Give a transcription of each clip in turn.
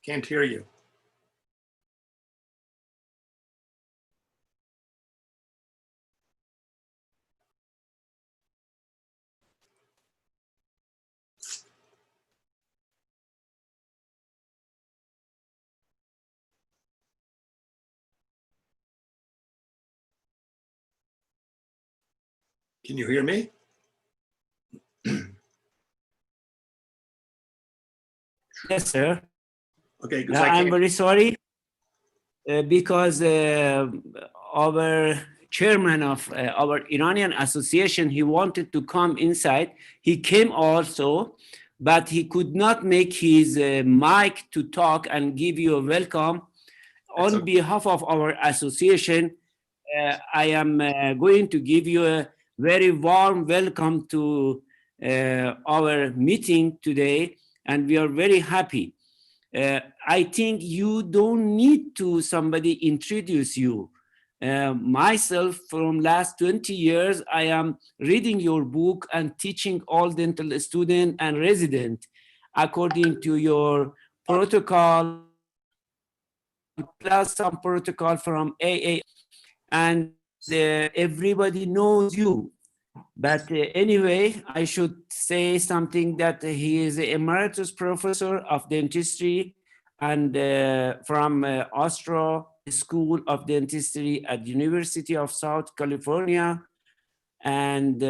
Can't hear you. Can you hear me? Yes, sir. Okay, I'm very sorry because our chairman of our Iranian association, he wanted to come inside. He came also, but he could not make his mic to talk and give you a welcome. On behalf of our association, I am going to give you a very warm welcome to our meeting today, and we are very happy. I think you don't need to somebody introduce you. Myself, from last 20 years, I am reading your book and teaching all dental student and resident according to your protocol, plus some protocol from AA, and everybody knows you. But anyway, I should say something that he is an emeritus professor of dentistry and from Ostro School of Dentistry at University of South California. And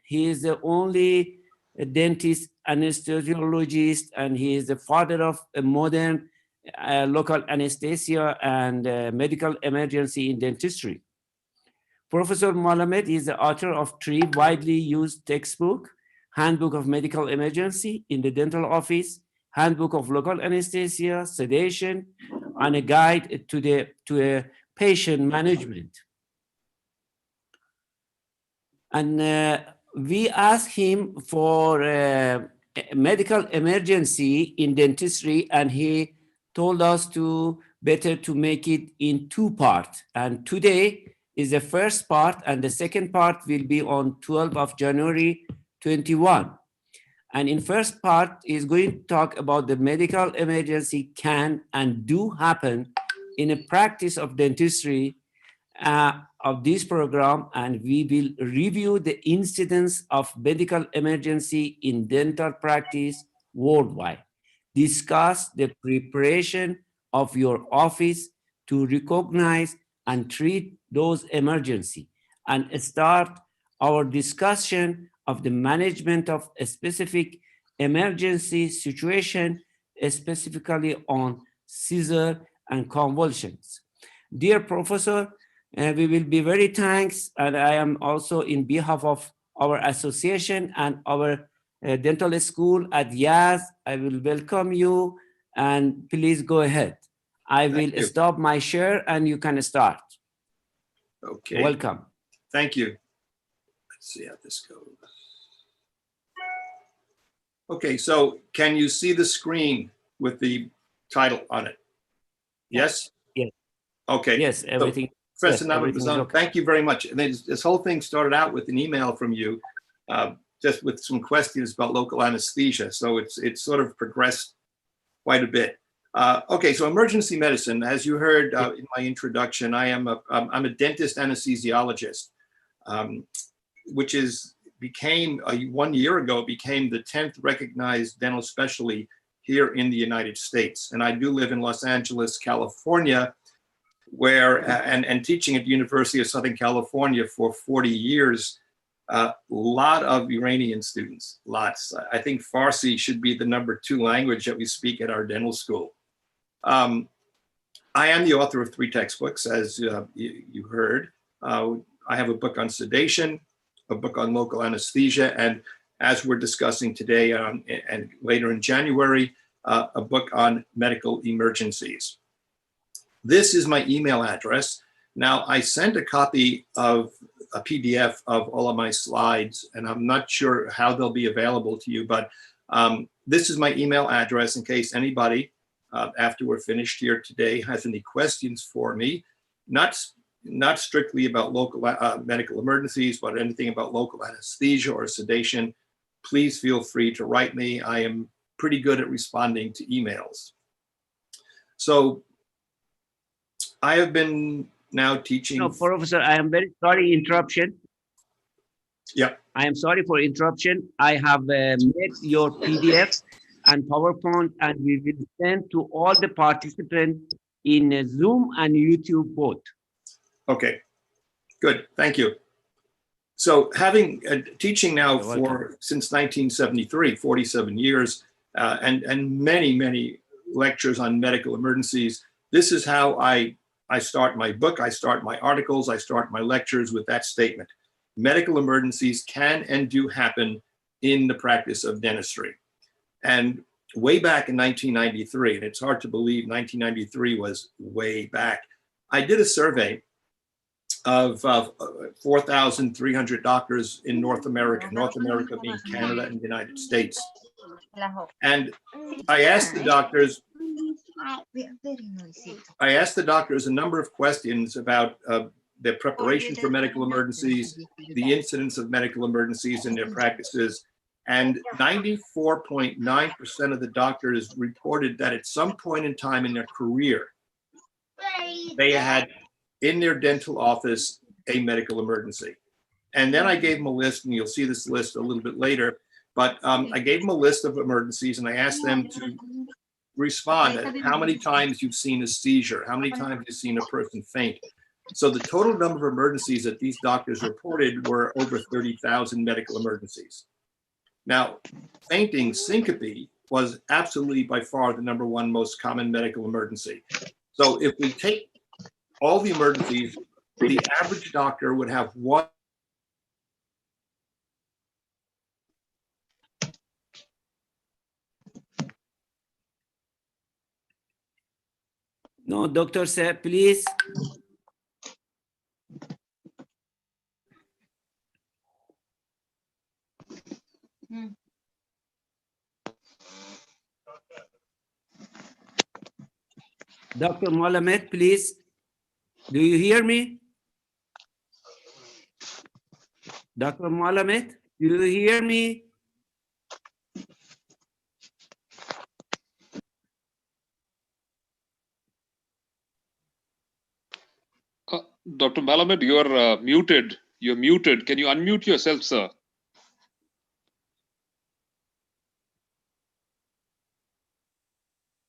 he is the only dentist anesthesiologist, and he is the father of a modern local anesthesia and medical emergency in dentistry. Professor Malamed is the author of 3 widely used textbooks: Handbook of Medical Emergency in the Dental Office, Handbook of Local Anesthesia, Sedation, and a guide to patient management. And we asked him for a medical emergency in dentistry, and he told us to better to make it in 2 parts. And today is the first part, and the second part will be on 12th of January 21. And in first part is going to talk about the medical emergency can and do happen in a practice of dentistry of this program, and we will review the incidence of medical emergency in dental practice worldwide, discuss the preparation of your office to recognize and treat those emergencies, and start our discussion of the management of a specific emergency situation, specifically on seizure and convulsions. Dear Professor, we will be very thanks, and I am also in behalf of our association and our dental school at Yaz, I will welcome you, and please go ahead. I will stop my share and you can start. Okay. Welcome. Thank you. Let's see how this goes. Okay, so can you see the screen with the title on it? Yes? Yes. Okay. Yes, everything. So, Professor Navabazam, okay. Thank you very much. And this whole thing started out with an email from you, just with some questions about local anesthesia. So it's sort of progressed quite a bit. Okay, so emergency medicine, as you heard in my introduction, I'm a dentist anesthesiologist, which became 1 year ago, became the 10th recognized dental specialty here in the United States. And I do live in Los Angeles, California, where, and teaching at the University of Southern California for 40 years, a lot of Iranian students, lots. I think Farsi should be the #2 language that we speak at our dental school. I am the author of 3 textbooks, as you heard. I have a book on sedation, a book on local anesthesia, and as we're discussing today and later in January, a book on medical emergencies. This is my email address. Now, I sent a copy of a PDF of all of my slides, and I'm not sure how they'll be available to you, but this is my email address in case anybody, after we're finished here today, has any questions for me, not strictly about local medical emergencies, but anything about local anesthesia or sedation. Please feel free to write me. I am pretty good at responding to emails. So I have been now teaching. No, Professor, I am very sorry interruption. Yeah. I am sorry for interruption. I have made your PDF and PowerPoint, and we will send to all the participants in Zoom and YouTube both. Okay, good. Thank you. So having teaching now since 1973, 47 years, and many lectures on medical emergencies. This is how I start my book. I start my articles. I start my lectures with that statement. Medical emergencies can and do happen in the practice of dentistry. And way back in 1993, and it's hard to believe 1993 was way back, I did a survey of 4,300 doctors in North America being Canada and the United States. And I asked the doctors a number of questions about their preparation for medical emergencies, the incidence of medical emergencies in their practices. And 94.9% of the doctors reported that at some point in time in their career, they had in their dental office a medical emergency. And then I gave them a list, and you'll see this list a little bit later, but I gave them a list of emergencies, and I asked them to respond at how many times you've seen a seizure, how many times you've seen a person faint. So the total number of emergencies that these doctors reported were over 30,000 medical emergencies. Now, fainting, syncope, was absolutely by far the #1 most common medical emergency. So if we take all the emergencies, the average doctor would have one. No, Doctor, sir, please. Dr. Malamed, please. Do you hear me? Dr. Malamed, do you hear me? Dr. Malamed, you're muted. You're muted. Can you unmute yourself, sir?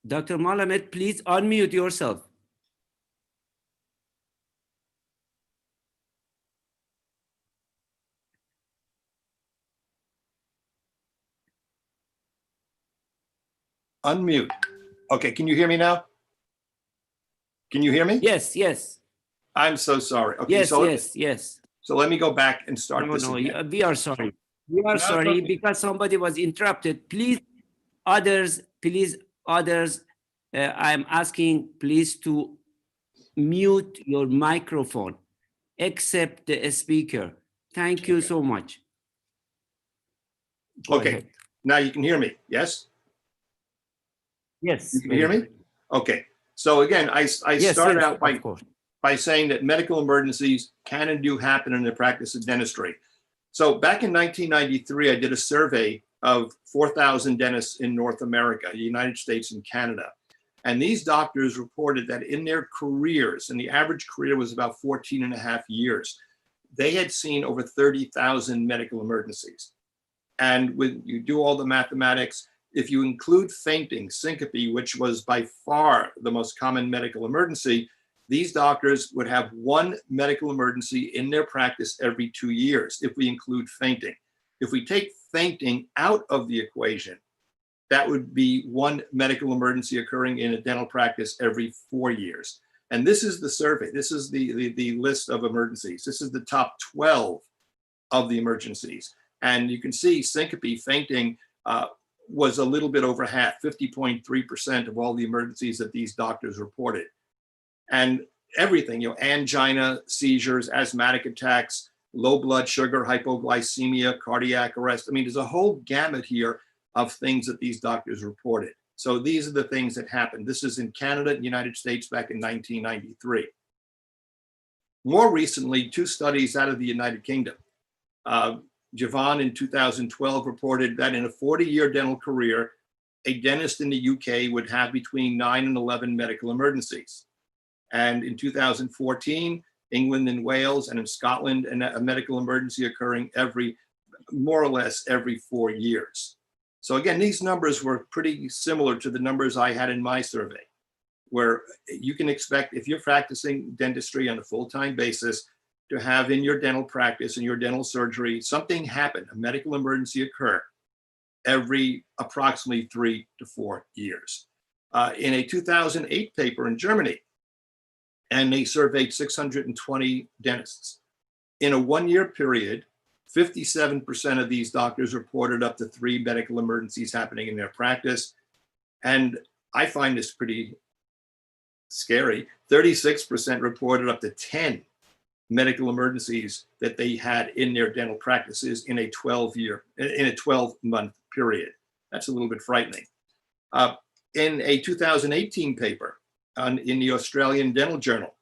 Dr. Malamed, please unmute yourself. Unmute. Okay, can you hear me now? Can you hear me? Yes, yes. I'm so sorry. Okay, Yes, so yes. So let me go back and start this No, again. we are sorry. We are sorry because somebody was interrupted. Please, others, I'm asking please to mute your microphone, except the speaker. Thank you so much. Go Okay, ahead. now you can hear me, yes? Yes. You can hear me? Okay, so again, I started out by saying that medical emergencies can and do happen in the practice of dentistry. So back in 1993, I did a survey of 4,000 dentists in North America, the United States and Canada. And these doctors reported that in their careers, and the average career was about 14.5 years, they had seen over 30,000 medical emergencies. And when you do all the mathematics, if you include fainting, syncope, which was by far the most common medical emergency, these doctors would have one medical emergency in their practice every 2 years, if we include fainting. If we take fainting out of the equation, that would be one medical emergency occurring in a dental practice every 4 years. And this is the survey. This is the list of emergencies. This is the top 12 of the emergencies. And you can see syncope, fainting, was a little bit over half, 50.3% of all the emergencies that these doctors reported. And everything, angina, seizures, asthmatic attacks, low blood sugar, hypoglycemia, cardiac arrest. I mean, there's a whole gamut here of things that these doctors reported. So these are the things that happened. This is in Canada and United States back in 1993. More recently, 2 studies out of the United Kingdom. Javon in 2012 reported that in a 40-year dental career, a dentist in the UK would have between 9 and 11 medical emergencies. And in 2014, England and Wales and in Scotland, a medical emergency occurring more or less every 4 years. So again, these numbers were pretty similar to the numbers I had in my survey, where you can expect, if you're practicing dentistry on a full-time basis, to have in your dental practice, in your dental surgery, something happen, a medical emergency occur every approximately 3 to 4 years. In a 2008 paper in Germany, and they surveyed 620 dentists. In a 1-year period, 57% of these doctors reported up to 3 medical emergencies happening in their practice. And I find this pretty scary. 36% reported up to 10 medical emergencies that they had in their dental practices in a 12-month period. That's a little bit frightening. In a 2018 paper in the Australian Dental Journal,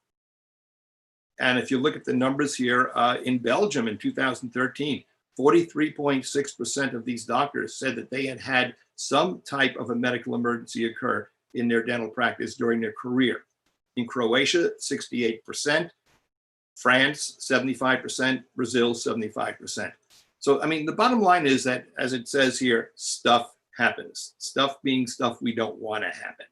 and if you look at the numbers here, in Belgium in 2013, 43.6% of these doctors said that they had had some type of a medical emergency occur in their dental practice during their career. In Croatia, 68%, France, 75%, Brazil, 75%. So, I mean, the bottom line is that, as it says here, stuff happens. Stuff being stuff we don't want to happen.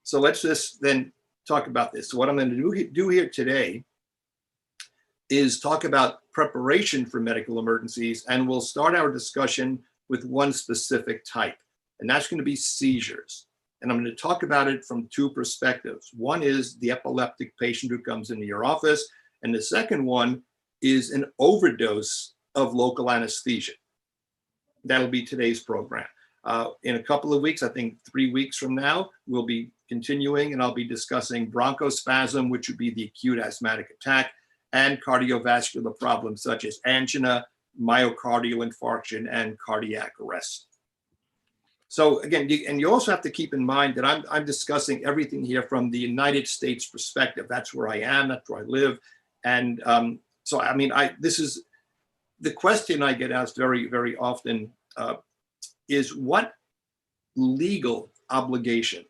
So let's just then talk about this. So what I'm going to do here today is talk about preparation for medical emergencies, and we'll start our discussion with one specific type, and that's going to be seizures. And I'm going to talk about it from 2 perspectives. One is the epileptic patient who comes into your office, and the second one is an overdose of local anesthesia. That'll be today's program. In a couple of weeks, I think 3 weeks from now, we'll be continuing, and I'll be discussing bronchospasm, which would be the acute asthmatic attack, and cardiovascular problems such as angina, myocardial infarction, and cardiac arrest. So again, you also have to keep in mind that I'm discussing everything here from the United States perspective. That's where I am, that's where I live. And so, I mean, this is the question I get asked very, very often is what legal obligation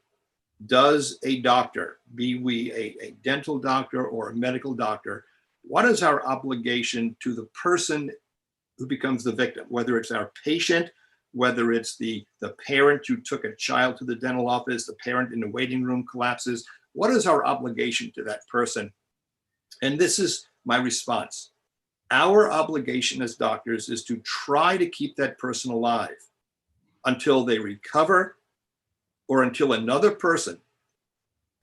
does a doctor, be we a dental doctor or a medical doctor, what is our obligation to the person who becomes the victim, whether it's our patient, whether it's the parent who took a child to the dental office, the parent in the waiting room collapses, what is our obligation to that person? And this is my response. Our obligation as doctors is to try to keep that person alive until they recover or until another person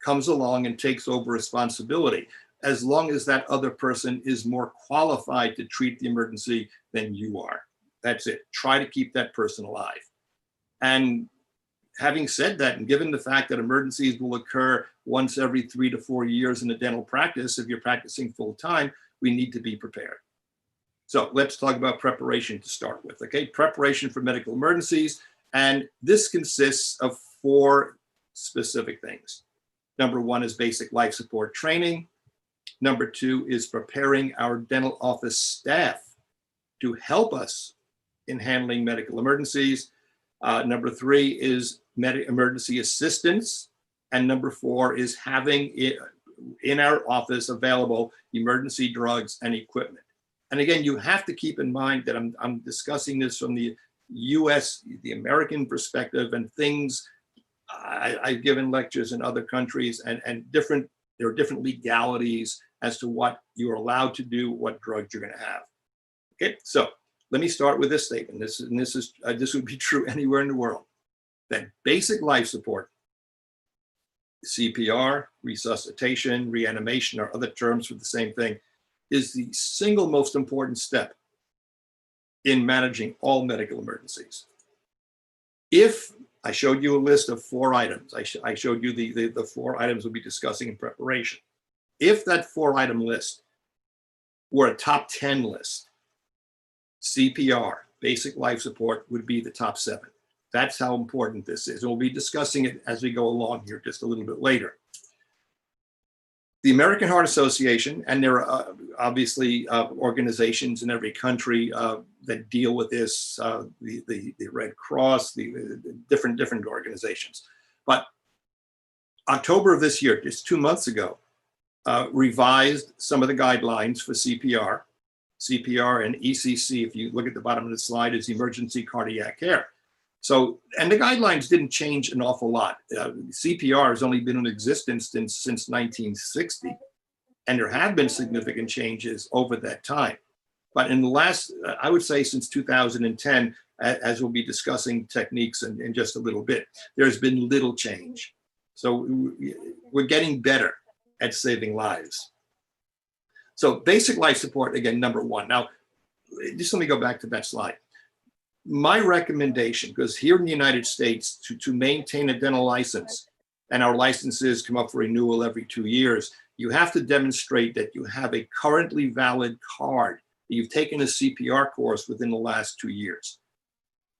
comes along and takes over responsibility, as long as that other person is more qualified to treat the emergency than you are. That's it. Try to keep that person alive. And having said that, and given the fact that emergencies will occur once every 3 to 4 years in a dental practice, if you're practicing full time, we need to be prepared. So let's talk about preparation to start with, okay? Preparation for medical emergencies. And this consists of 4 specific things. Number 1 is basic life support training. Number 2 is preparing our dental office staff to help us in handling medical emergencies. Number 3 is emergency assistance. And number 4 is having in our office available emergency drugs and equipment. And again, you have to keep in mind that I'm discussing this from the US, the American perspective, and things I've given lectures in other countries, and there are different legalities as to what you're allowed to do, what drugs you're going to have. Okay, so let me start with this statement. This would be true anywhere in the world, that basic life support, CPR, resuscitation, reanimation, or other terms for the same thing, is the single most important step in managing all medical emergencies. If I showed you a list of 4 items, I showed you the 4 items we'll be discussing in preparation. If that 4-item list were a top 10 list, CPR, basic life support, would be the top 7. That's how important this is. And we'll be discussing it as we go along here just a little bit later. The American Heart Association, and there are obviously organizations in every country that deal with this, the Red Cross, the different organizations. But October of this year, just 2 months ago, revised some of the guidelines for CPR. CPR and ECC, if you look at the bottom of the slide, is emergency cardiac care. So, and the guidelines didn't change an awful lot. CPR has only been in existence since 1960, and there have been significant changes over that time. But in the last, I would say since 2010, as we'll be discussing techniques in just a little bit, there's been little change. So we're getting better at saving lives. So basic life support, again, number one. Now, just let me go back to that slide. My recommendation, because here in the United States, to maintain a dental license, and our licenses come up for renewal every 2 years, you have to demonstrate that you have a currently valid card, that you've taken a CPR course within the last 2 years.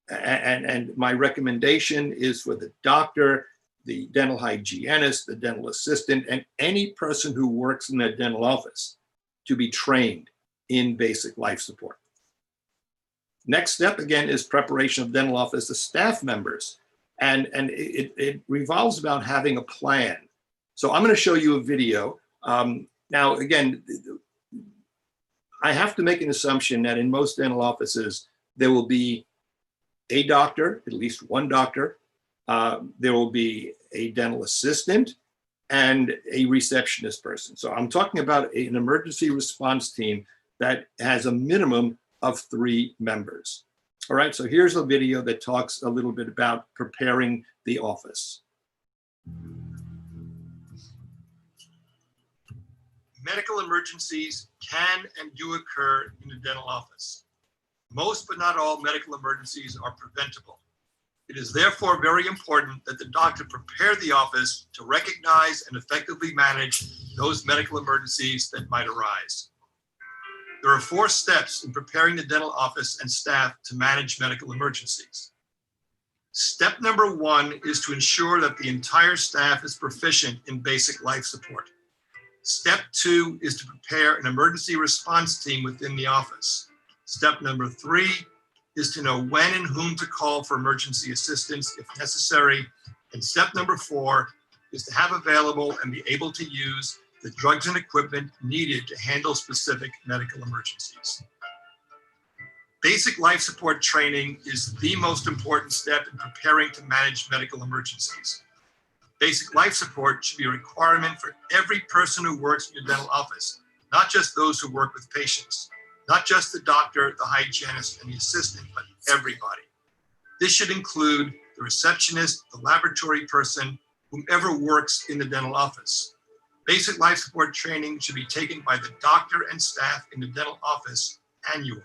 And my recommendation is for the doctor, the dental hygienist, the dental assistant, and any person who works in a dental office to be trained in basic life support. Next step, again, is preparation of dental office staff members. And it revolves about having a plan. So I'm going to show you a video. Now, again, I have to make an assumption that in most dental offices, there will be a doctor, at least one doctor. There will be a dental assistant and a receptionist person. So I'm talking about an emergency response team that has a minimum of 3 members. All right, so here's a video that talks a little bit about preparing the office. Medical emergencies can and do occur in the dental office. Most but not all medical emergencies are preventable. It is therefore very important that the doctor prepare the office to recognize and effectively manage those medical emergencies that might arise. There are 4 steps in preparing the dental office and staff to manage medical emergencies. Step number 1 is to ensure that the entire staff is proficient in basic life support. Step 2 is to prepare an emergency response team within the office. Step number 3 is to know when and whom to call for emergency assistance if necessary. And step number 4 is to have available and be able to use the drugs and equipment needed to handle specific medical emergencies. Basic life support training is the most important step in preparing to manage medical emergencies. Basic life support should be a requirement for every person who works in your dental office, not just those who work with patients, not just the doctor, the hygienist, and the assistant, but everybody. This should include the receptionist, the laboratory person, whomever works in the dental office. Basic life support training should be taken by the doctor and staff in the dental office annually.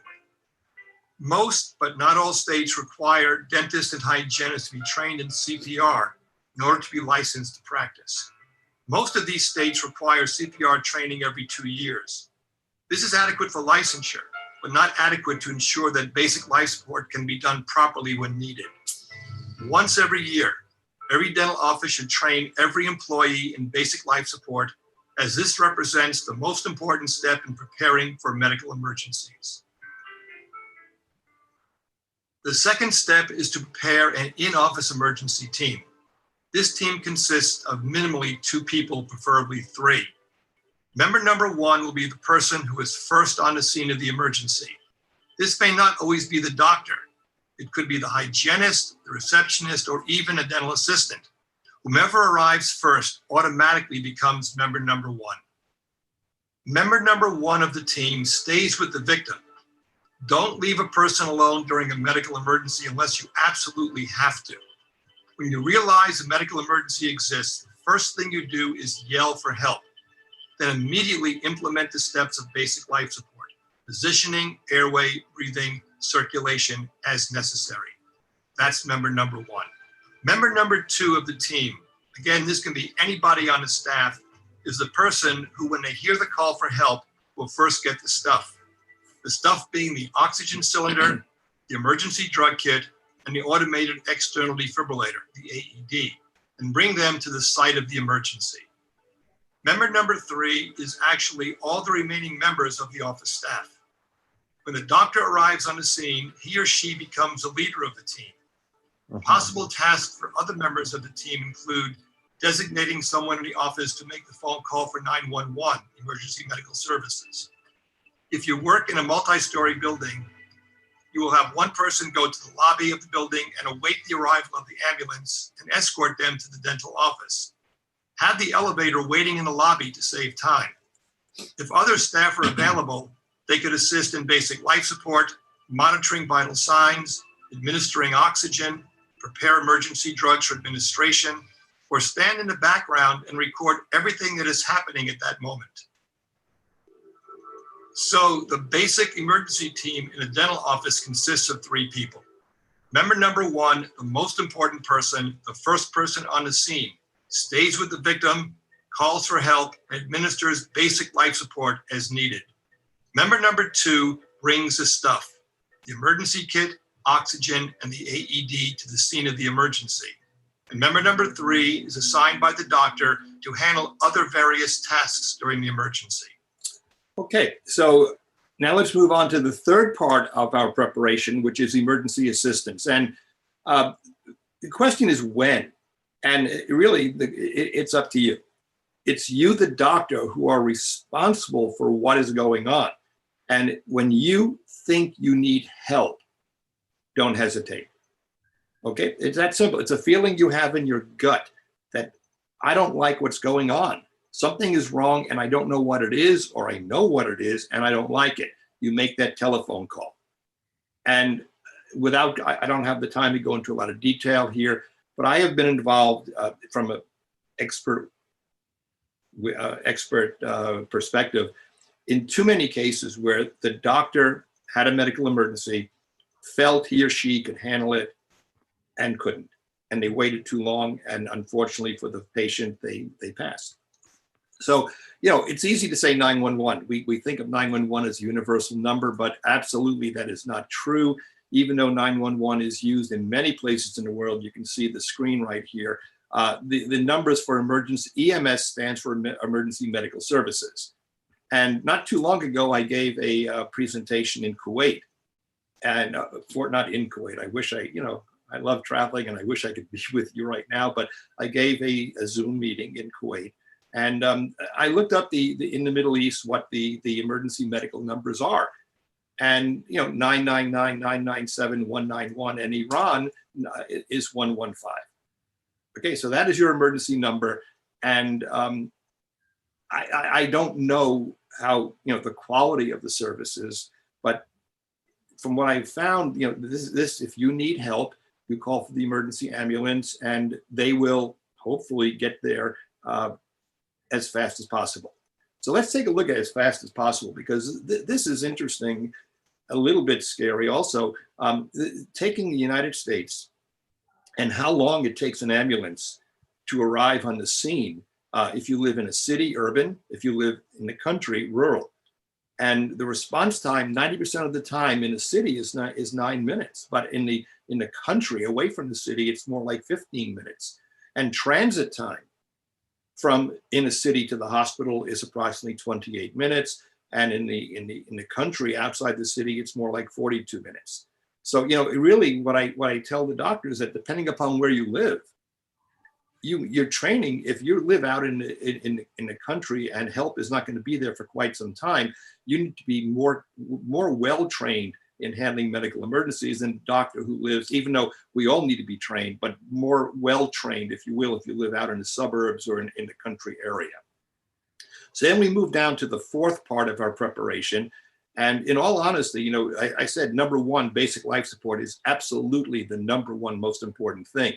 Most, but not all states require dentists and hygienists to be trained in CPR in order to be licensed to practice. Most of these states require CPR training every 2 years. This is adequate for licensure, but not adequate to ensure that basic life support can be done properly when needed. Once every year, every dental office should train every employee in basic life support, as this represents the most important step in preparing for medical emergencies. The second step is to prepare an in-office emergency team. This team consists of minimally 2 people, preferably 3. Member number 1 will be the person who is first on the scene of the emergency. This may not always be the doctor. It could be the hygienist, the receptionist, or even a dental assistant. Whomever arrives first automatically becomes member number 1. Member number 1 of the team stays with the victim. Don't leave a person alone during a medical emergency unless you absolutely have to. When you realize a medical emergency exists, the first thing you do is yell for help. Then immediately implement the steps of basic life support: positioning, airway, breathing, circulation as necessary. That's member number 1. Member number 2 of the team, again, this can be anybody on the staff, is the person who, when they hear the call for help, will first get the stuff. The stuff being the oxygen cylinder, the emergency drug kit, and the automated external defibrillator, the AED, and bring them to the site of the emergency. Member number 3 is actually all the remaining members of the office staff. When the doctor arrives on the scene, he or she becomes a leader of the team. Possible tasks for other members of the team include designating someone in the office to make the phone call for 911, emergency medical services. If you work in a multi-story building, you will have one person go to the lobby of the building and await the arrival of the ambulance and escort them to the dental office. Have the elevator waiting in the lobby to save time. If other staff are available, they could assist in basic life support, monitoring vital signs, administering oxygen, prepare emergency drugs for administration, or stand in the background and record everything that is happening at that moment. So the basic emergency team in a dental office consists of 3 people. Member number 1, the most important person, the first person on the scene, stays with the victim, calls for help, and administers basic life support as needed. Member number 2 brings the stuff, the emergency kit, oxygen, and the AED to the scene of the emergency. And member number 3 is assigned by the doctor to handle other various tasks during the emergency. Okay, so now let's move on to the third part of our preparation, which is emergency assistance. And the question is when, and it's up to you. It's you, the doctor, who are responsible for what is going on. And when you think you need help, don't hesitate. Okay, it's that simple. It's a feeling you have in your gut that I don't like what's going on. Something is wrong and I don't know what it is, or I know what it is and I don't like it. You make that telephone call. And I don't have the time to go into a lot of detail here, but I have been involved from an expert perspective in too many cases where the doctor had a medical emergency, felt he or she could handle it, and couldn't. And they waited too long, and unfortunately for the patient, they passed. So, it's easy to say 911. We think of 911 as a universal number, but absolutely that is not true. Even though 911 is used in many places in the world, you can see the screen right here. The numbers for emergency, EMS stands for Emergency Medical Services. And not too long ago, I gave a presentation in Kuwait, and not in Kuwait. I wish I love traveling and I wish I could be with you right now, but I gave a Zoom meeting in Kuwait. And I looked up in the Middle East what the emergency medical numbers are. And 999, 997, 191, and Iran is 115. Okay, so that is your emergency number. And I don't know how the quality of the services, but from what I've found, this if you need help, you call for the emergency ambulance, and they will hopefully get there as fast as possible. So let's take a look at as fast as possible, because this is interesting, a little bit scary also. Taking the United States and how long it takes an ambulance to arrive on the scene. If you live in a city, urban, if you live in the country, rural. And the response time, 90% of the time in a city is 9 minutes, but in the country, away from the city, it's more like 15 minutes. And transit time from in a city to the hospital is approximately 28 minutes. And in the country outside the city, it's more like 42 minutes. So, really what I tell the doctors is that depending upon where you live, your training, if you live out in the country and help is not going to be there for quite some time, you need to be more well-trained in handling medical emergencies than a doctor who lives, even though we all need to be trained, but more well-trained, if you will, if you live out in the suburbs or in the country area. So then we move down to the fourth part of our preparation. And in all honesty, I said number one, basic life support is absolutely the number one most important thing.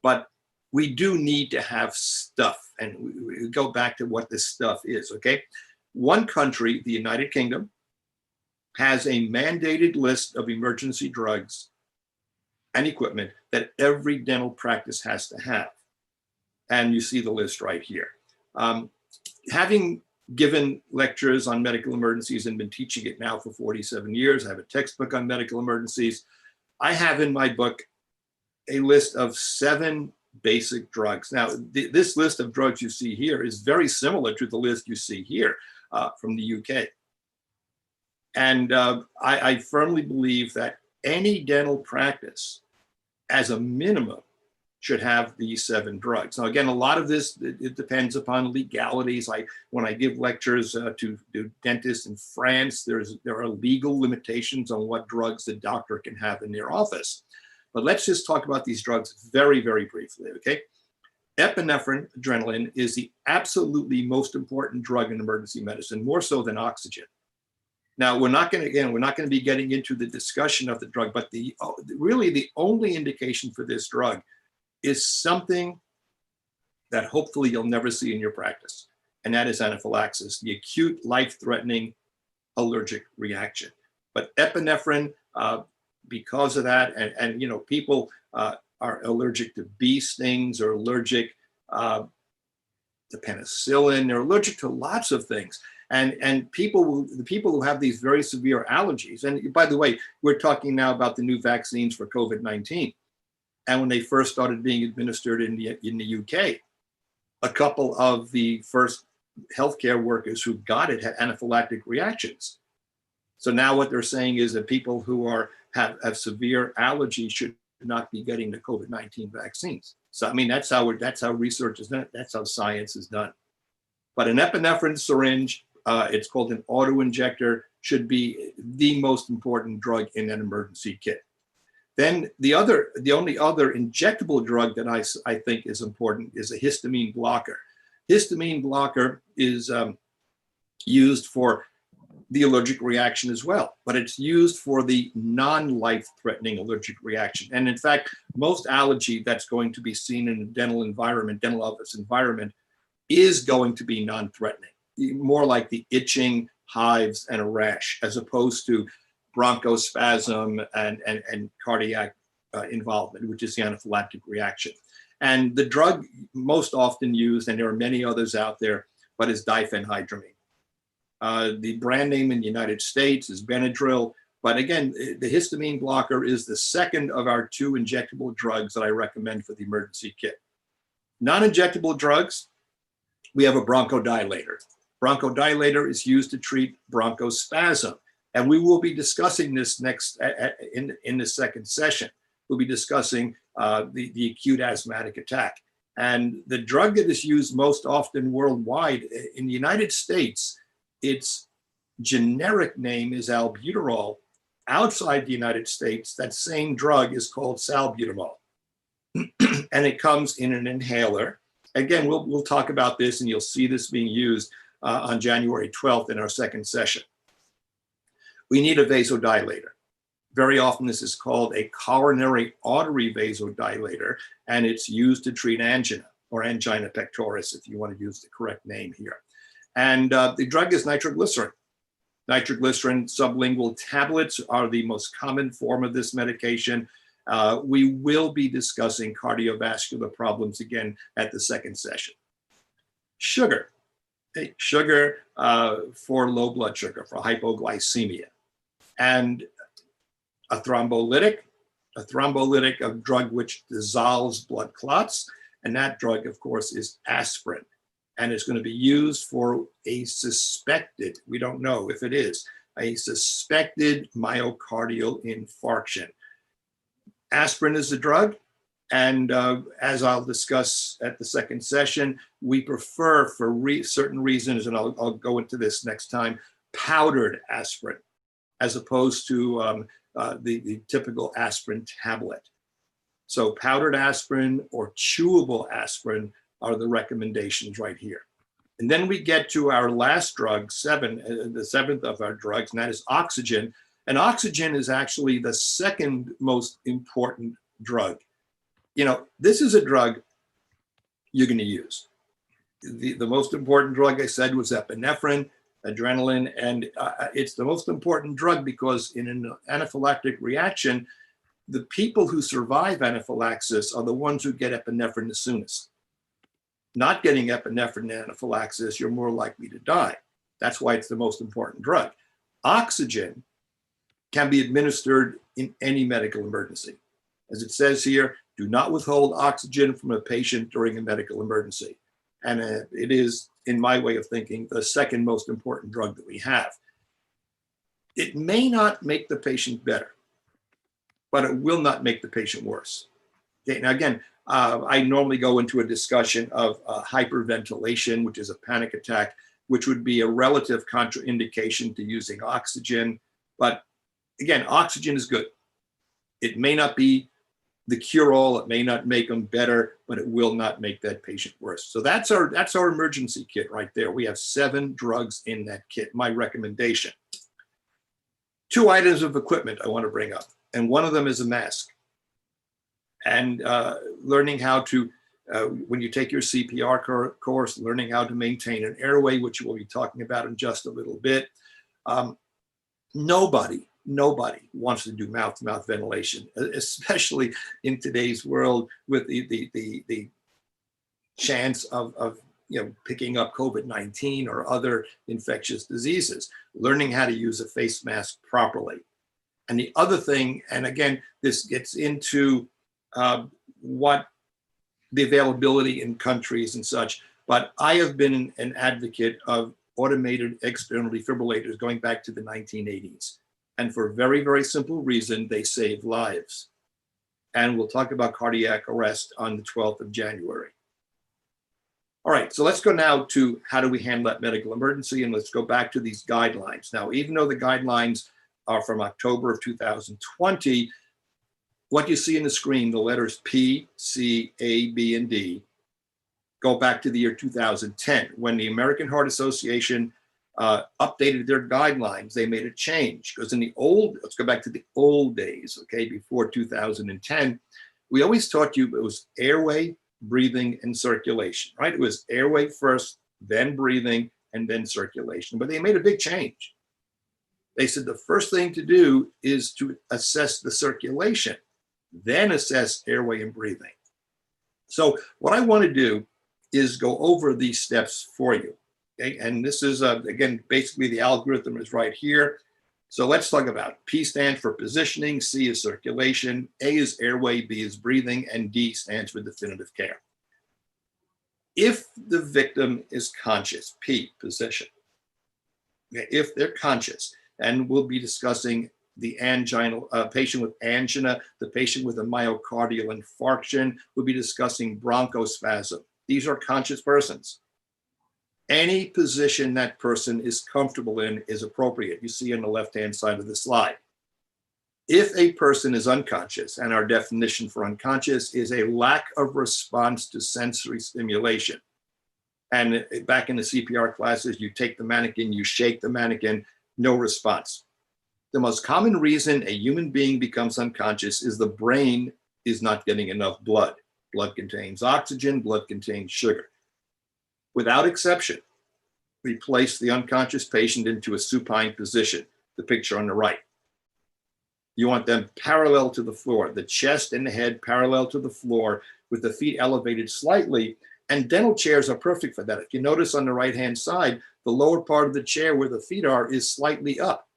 But we do need to have stuff, and we go back to what this stuff is, okay? One country, the United Kingdom, has a mandated list of emergency drugs and equipment that every dental practice has to have. And you see the list right here. Having given lectures on medical emergencies and been teaching it now for 47 years, I have a textbook on medical emergencies. I have in my book a list of 7 basic drugs. Now, this list of drugs you see here is very similar to the list you see here from the UK. And I firmly believe that any dental practice, as a minimum, should have these 7 drugs. Now, again, a lot of this, it depends upon legalities. When I give lectures to dentists in France, there are legal limitations on what drugs the doctor can have in their office. But let's just talk about these drugs very, very briefly, okay? Epinephrine, adrenaline, is the absolutely most important drug in emergency medicine, more so than oxygen. Now, we're not going to be getting into the discussion of the drug, but really the only indication for this drug is something that hopefully you'll never see in your practice, and that is anaphylaxis, the acute life-threatening allergic reaction. But epinephrine, because of that, and you know, people are allergic to bee stings, or allergic to penicillin, they're allergic to lots of things. And the people who have these very severe allergies, and by the way, we're talking now about the new vaccines for COVID-19. And when they first started being administered in the UK, a couple of the first healthcare workers who got it had anaphylactic reactions. So now what they're saying is that people who have severe allergies should not be getting the COVID-19 vaccines. So I mean, that's how research is done. That's how science is done. But an epinephrine syringe, it's called an auto-injector, should be the most important drug in an emergency kit. Then the only other injectable drug that I think is important is a histamine blocker. Histamine blocker is used for the allergic reaction as well, but it's used for the non-life-threatening allergic reaction. And in fact, most allergy that's going to be seen in a dental office environment, is going to be non-threatening, more like the itching, hives, and a rash, as opposed to bronchospasm and cardiac involvement, which is the anaphylactic reaction. And the drug most often used, and there are many others out there, but is diphenhydramine. The brand name in the United States is Benadryl, but again, the histamine blocker is the second of our 2 injectable drugs that I recommend for the emergency kit. Non-injectable drugs, we have a bronchodilator. Bronchodilator is used to treat bronchospasm. And we will be discussing this next in the second session. We'll be discussing the acute asthmatic attack. And the drug that is used most often worldwide, in the United States, its generic name is albuterol. Outside the United States, that same drug is called salbutamol. And it comes in an inhaler. Again, we'll talk about this, and you'll see this being used on January 12th in our second session. We need a vasodilator. Very often this is called a coronary artery vasodilator, and it's used to treat angina, or angina pectoris, if you want to use the correct name here. And the drug is nitroglycerin. Nitroglycerin sublingual tablets are the most common form of this medication. We will be discussing cardiovascular problems again at the second session. Sugar. Sugar for low blood sugar, for hypoglycemia. And a thrombolytic, a drug which dissolves blood clots. And that drug, of course, is aspirin. And it's going to be used for a suspected, we don't know if it is, a suspected myocardial infarction. Aspirin is the drug. And as I'll discuss at the second session, we prefer, for certain reasons, and I'll go into this next time, powdered aspirin, as opposed to the typical aspirin tablet. So powdered aspirin or chewable aspirin are the recommendations right here. And then we get to our last drug, the seventh of our drugs, and that is oxygen. And oxygen is actually the second most important drug. You know, this is a drug you're going to use. The most important drug I said was epinephrine, adrenaline, and it's the most important drug because in an anaphylactic reaction, the people who survive anaphylaxis are the ones who get epinephrine the soonest. Not getting epinephrine anaphylaxis, you're more likely to die. That's why it's the most important drug. Oxygen can be administered in any medical emergency. As it says here, Do not withhold oxygen from a patient during a medical emergency. And it is, in my way of thinking, the second most important drug that we have. It may not make the patient better, but it will not make the patient worse. Okay, now again, I normally go into a discussion of hyperventilation, which is a panic attack, which would be a relative contraindication to using oxygen. But again, oxygen is good. It may not be the cure-all, it may not make them better, but it will not make that patient worse. So that's our emergency kit right there. We have 7 drugs in that kit, my recommendation. 2 items of equipment I want to bring up, and one of them is a mask. And learning how to, when you take your CPR course, learning how to maintain an airway, which we'll be talking about in just a little bit. Nobody wants to do mouth-to-mouth ventilation, especially in today's world with the chance of picking up COVID-19 or other infectious diseases. Learning how to use a face mask properly. And the other thing, and again, this gets into what the availability in countries and such, but I have been an advocate of automated external defibrillators going back to the 1980s. And for a very, very simple reason, they save lives. And we'll talk about cardiac arrest on the 12th of January. All right, so let's go now to how do we handle that medical emergency, and let's go back to these guidelines. Now, even though the guidelines are from October of 2020, what you see in the screen, the letters P, C, A, B, and D, go back to the year 2010, when the American Heart Association updated their guidelines. They made a change, because in the old, let's go back to the old days, okay, before 2010, we always taught you it was airway, breathing, and circulation, right? It was airway first, then breathing, and then circulation. But they made a big change. They said the first thing to do is to assess the circulation, then assess airway and breathing. So what I want to do is go over these steps for you. Okay? And this is, again, basically the algorithm is right here. So let's talk about P stands for positioning, C is circulation, A is airway, B is breathing, and D stands for definitive care. If the victim is conscious, P, position. Okay? If they're conscious, and we'll be discussing the anginal patient with angina, the patient with a myocardial infarction. We'll be discussing bronchospasm. These are conscious persons. Any position that person is comfortable in is appropriate. You see on the left-hand side of the slide. If a person is unconscious, and our definition for unconscious is a lack of response to sensory stimulation. And back in the CPR classes, you take the mannequin, you shake the mannequin, no response. The most common reason a human being becomes unconscious is the brain is not getting enough blood. Blood contains oxygen, blood contains sugar. Without exception, we place the unconscious patient into a supine position, the picture on the right. You want them parallel to the floor, the chest and the head parallel to the floor with the feet elevated slightly, and dental chairs are perfect for that. If you notice on the right-hand side, the lower part of the chair where the feet are is slightly up.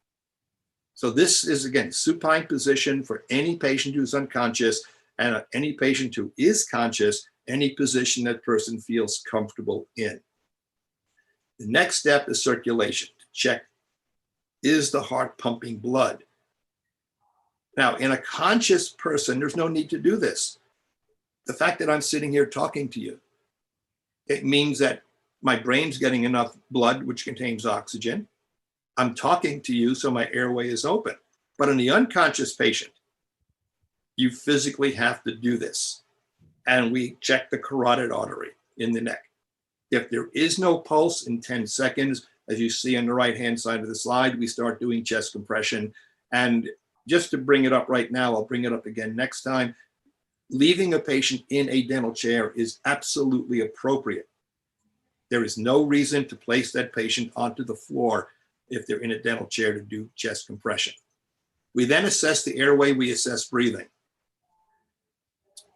So this is, again, supine position for any patient who's unconscious, and any patient who is conscious, any position that person feels comfortable in. The next step is circulation, to check, is the heart pumping blood? Now, in a conscious person, there's no need to do this. The fact that I'm sitting here talking to you, it means that my brain's getting enough blood, which contains oxygen. I'm talking to you, so my airway is open. But in the unconscious patient, you physically have to do this. And we check the carotid artery in the neck. If there is no pulse in 10 seconds, as you see on the right-hand side of the slide, we start doing chest compression. And just to bring it up right now, I'll bring it up again next time. Leaving a patient in a dental chair is absolutely appropriate. There is no reason to place that patient onto the floor if they're in a dental chair to do chest compression. We then assess the airway, we assess breathing.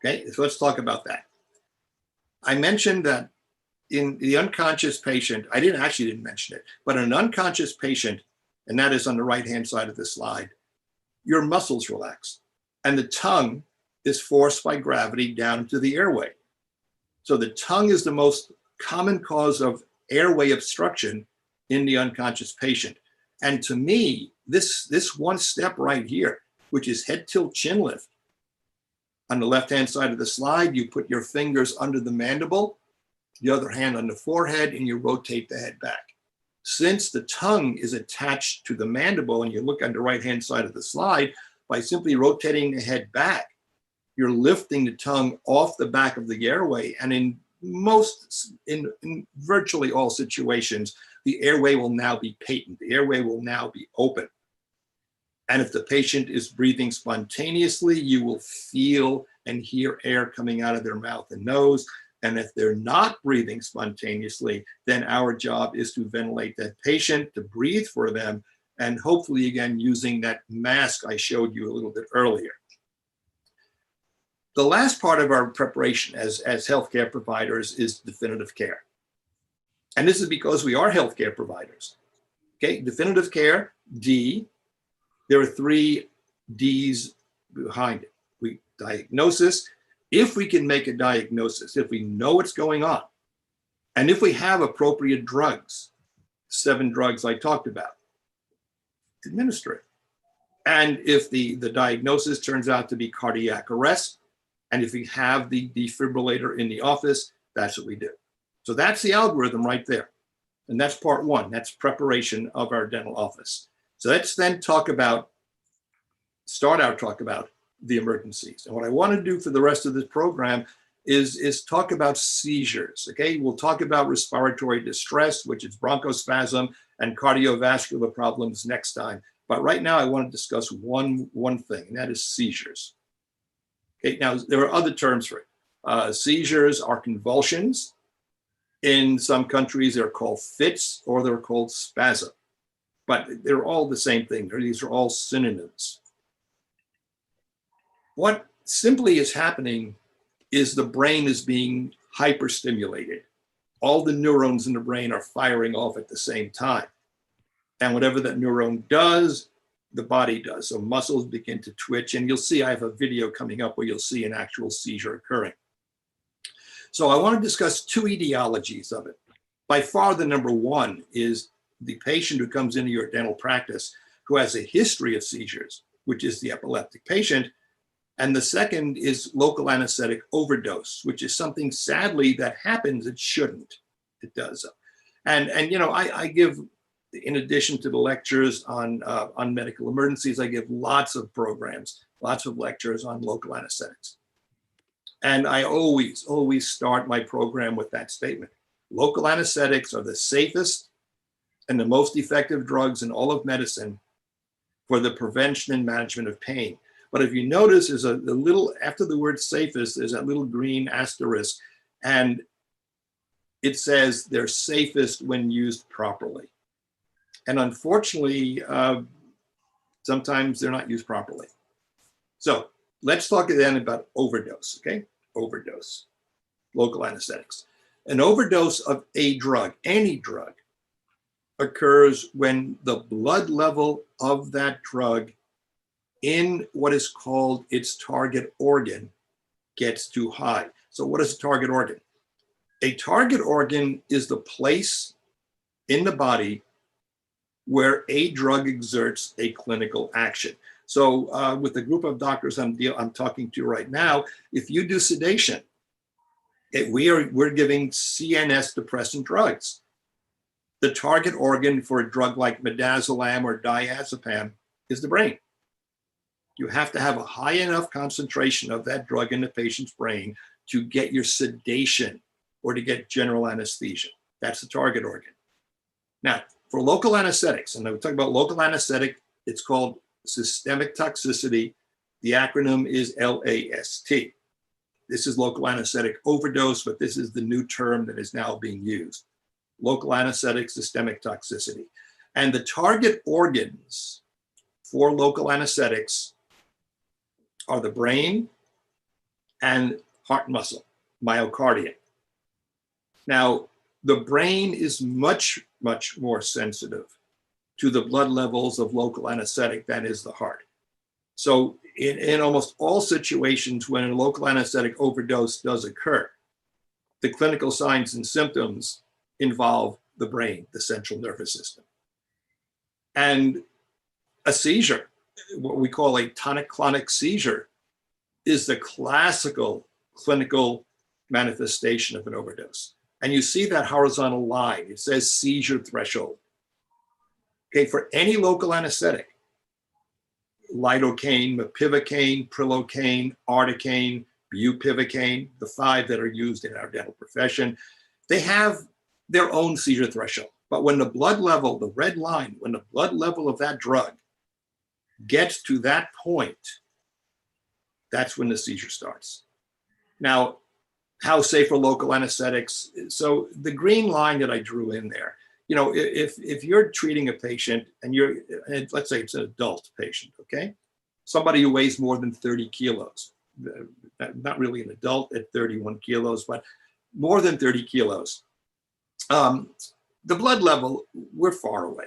Okay, so let's talk about that. I mentioned that in the unconscious patient, I didn't mention it, but in an unconscious patient, and that is on the right-hand side of the slide, your muscles relax and the tongue is forced by gravity down into the airway. So the tongue is the most common cause of airway obstruction in the unconscious patient. And to me, this one step right here, which is head tilt chin lift, on the left-hand side of the slide, you put your fingers under the mandible, the other hand on the forehead, and you rotate the head back. Since the tongue is attached to the mandible, and you look on the right-hand side of the slide, by simply rotating the head back, you're lifting the tongue off the back of the airway. And in virtually all situations, the airway will now be patent. The airway will now be open. And if the patient is breathing spontaneously, you will feel and hear air coming out of their mouth and nose. And if they're not breathing spontaneously, then our job is to ventilate that patient, to breathe for them, and hopefully, again, using that mask I showed you a little bit earlier. The last part of our preparation as healthcare providers is definitive care. And this is because we are healthcare providers. Okay, definitive care, D. There are 3 Ds behind it. Diagnosis, if we can make a diagnosis, if we know what's going on, and if we have appropriate drugs, 7 drugs I talked about, administer it. And if the diagnosis turns out to be cardiac arrest, and if we have the defibrillator in the office, that's what we do. So that's the algorithm right there. And that's part 1. That's preparation of our dental office. So let's then start our talk about the emergencies. And what I want to do for the rest of this program is talk about seizures, okay? We'll talk about respiratory distress, which is bronchospasm, and cardiovascular problems next time. But right now I want to discuss one thing, and that is seizures. Okay, now there are other terms for it. Seizures are convulsions. In some countries, they're called fits or they're called spasm. But they're all the same thing. These are all synonyms. What simply is happening is the brain is being hyperstimulated. All the neurons in the brain are firing off at the same time. And whatever that neuron does, the body does. So muscles begin to twitch. And you'll see, I have a video coming up where you'll see an actual seizure occurring. So I want to discuss 2 etiologies of it. By far, the number 1 is the patient who comes into your dental practice who has a history of seizures, which is the epileptic patient. And the second is local anesthetic overdose, which is something sadly that happens. It shouldn't. It does. And you know, I give, in addition to the lectures on medical emergencies, I give lots of programs, lots of lectures on local anesthetics. And I always start my program with that statement. Local anesthetics are the safest and the most effective drugs in all of medicine for the prevention and management of pain. But if you notice, there's a little, after the word safest, there's that little green asterisk, and it says they're safest when used properly. And unfortunately, sometimes they're not used properly. So let's talk then about overdose, okay? Overdose, local anesthetics. An overdose of a drug, any drug, occurs when the blood level of that drug in what is called its target organ gets too high. So what is a target organ? A target organ is the place in the body where a drug exerts a clinical action. So with the group of doctors I'm talking to right now, if you do sedation, we're giving CNS depressant drugs. The target organ for a drug like midazolam or diazepam is the brain. You have to have a high enough concentration of that drug in the patient's brain to get your sedation or to get general anesthesia. That's the target organ. Now, for local anesthetics, and I'm talking about local anesthetic, it's called systemic toxicity. The acronym is LAST. This is local anesthetic overdose, but this is the new term that is now being used. Local anesthetic, systemic toxicity. And the target organs for local anesthetics are the brain and heart muscle, myocardium. Now, the brain is much, much more sensitive to the blood levels of local anesthetic than is the heart. So in almost all situations when a local anesthetic overdose does occur, the clinical signs and symptoms involve the brain, the central nervous system. And a seizure, what we call a tonic-clonic seizure, is the classical clinical manifestation of an overdose. And you see that horizontal line, it says seizure threshold. Okay, for any local anesthetic, lidocaine, mepivacaine, prilocaine, articaine, bupivacaine, the 5 that are used in our dental profession, they have their own seizure threshold. But when the blood level, the red line, when the blood level of that drug gets to that point, that's when the seizure starts. Now, how safe are local anesthetics? So the green line that I drew in there, you know, if you're treating a patient and let's say it's an adult patient, okay? Somebody who weighs more than 30 kilos, not really an adult at 31 kilos, but more than 30 kilos. The blood level, we're far away.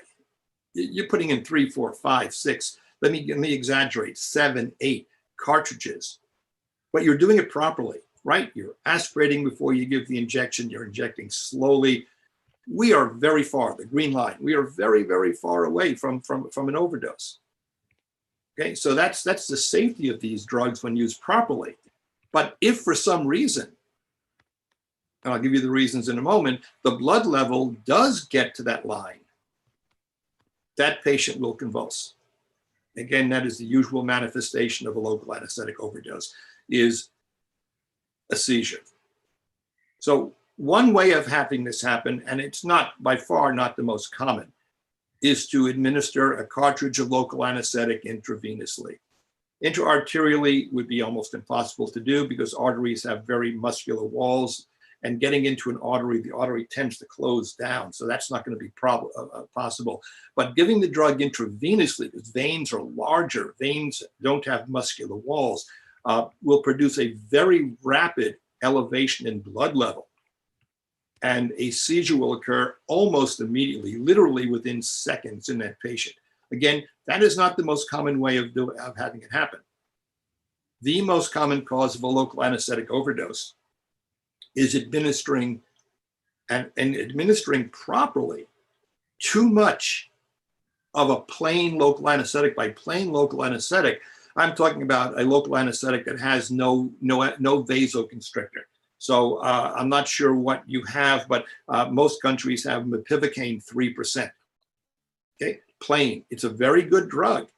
You're putting in 3, 4, 5, 6, let me exaggerate, 7, 8 cartridges, but you're doing it properly, right? You're aspirating before you give the injection, you're injecting slowly. We are very far, the green line, we are very, very far away from an overdose. Okay, so that's the safety of these drugs when used properly. But if for some reason, and I'll give you the reasons in a moment, the blood level does get to that line, that patient will convulse. Again, that is the usual manifestation of a local anesthetic overdose, is a seizure. So one way of having this happen, and it's not by far not the most common, is to administer a cartridge of local anesthetic intravenously. Intraarterially would be almost impossible to do because arteries have very muscular walls, and getting into an artery, the artery tends to close down. So that's not going to be possible. But giving the drug intravenously, because veins are larger, veins don't have muscular walls, will produce a very rapid elevation in blood level. And a seizure will occur almost immediately, literally within seconds in that patient. Again, that is not the most common way of having it happen. The most common cause of a local anesthetic overdose is administering and administering properly too much of a plain local anesthetic. By plain local anesthetic, I'm talking about a local anesthetic that has no vasoconstrictor. So I'm not sure what you have, but most countries have mepivacaine 3%. Okay, plain. It's a very good drug.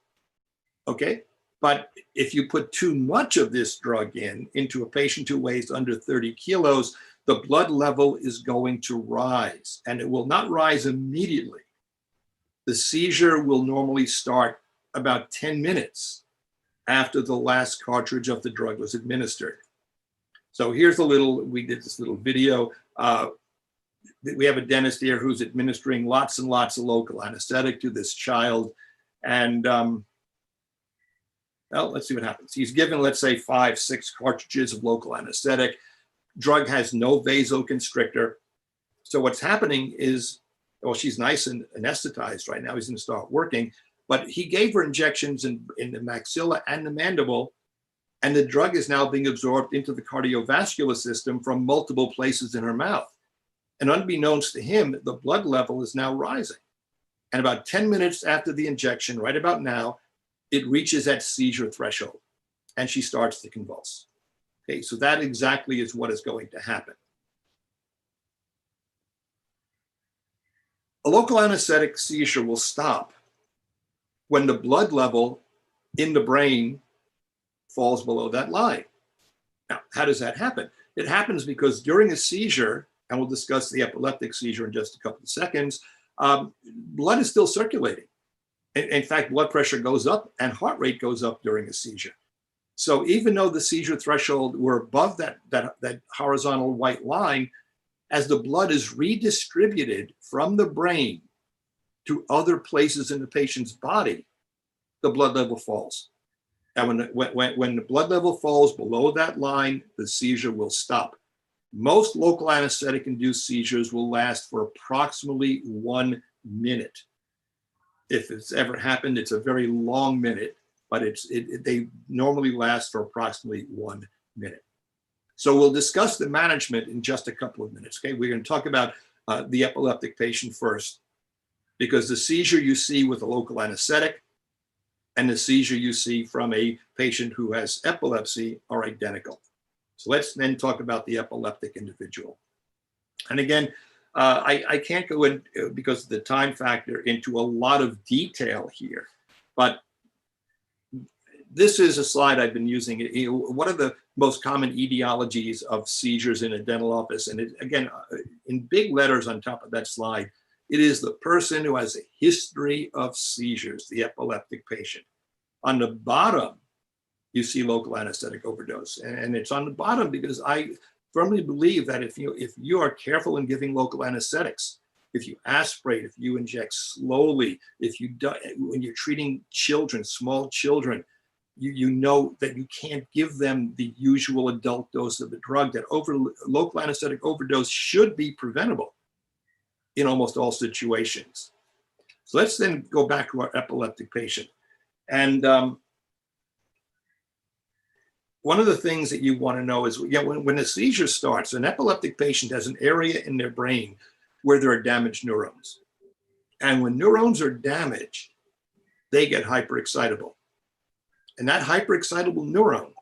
Okay, but if you put too much of this drug into a patient who weighs under 30 kilos, the blood level is going to rise, and it will not rise immediately. The seizure will normally start about 10 minutes after the last cartridge of the drug was administered. So here's we did this little video. We have a dentist here who's administering lots and lots of local anesthetic to this child. And well, let's see what happens. He's given, let's say, 5, 6 cartridges of local anesthetic. Drug has no vasoconstrictor. So what's happening is, well, she's nice and anesthetized right now. He's going to start working. But he gave her injections in the maxilla and the mandible, and the drug is now being absorbed into the cardiovascular system from multiple places in her mouth. And unbeknownst to him, the blood level is now rising. And about 10 minutes after the injection, right about now, it reaches that seizure threshold, and she starts to convulse. Okay, so that exactly is what is going to happen. A local anesthetic seizure will stop when the blood level in the brain falls below that line. Now, how does that happen? It happens because during a seizure, and we'll discuss the epileptic seizure in just a couple of seconds, blood is still circulating. In fact, blood pressure goes up and heart rate goes up during a seizure. So even though the seizure threshold were above that horizontal white line, as the blood is redistributed from the brain to other places in the patient's body, the blood level falls. And when the blood level falls below that line, the seizure will stop. Most local anesthetic-induced seizures will last for approximately 1 minute. If it's ever happened, it's a very long minute. but they normally last for approximately 1 minute. So we'll discuss the management in just a couple of minutes. Okay, we're going to talk about the epileptic patient first, because the seizure you see with a local anesthetic and the seizure you see from a patient who has epilepsy are identical. So let's then talk about the epileptic individual. And again, I can't go in, because of the time factor, into a lot of detail here, but this is a slide I've been using. One of the most common etiologies of seizures in a dental office, and again, in big letters on top of that slide, it is the person who has a history of seizures, the epileptic patient. On the bottom, you see local anesthetic overdose, and it's on the bottom because I firmly believe that if you are careful in giving local anesthetics, if you aspirate, if you inject slowly, when you're treating children, small children, you know that you can't give them the usual adult dose of the drug, that local anesthetic overdose should be preventable in almost all situations. So let's then go back to our epileptic patient. And one of the things that you want to know is, when a seizure starts, an epileptic patient has an area in their brain where there are damaged neurons. And when neurons are damaged, they get hyperexcitable. And that hyperexcitable neuron,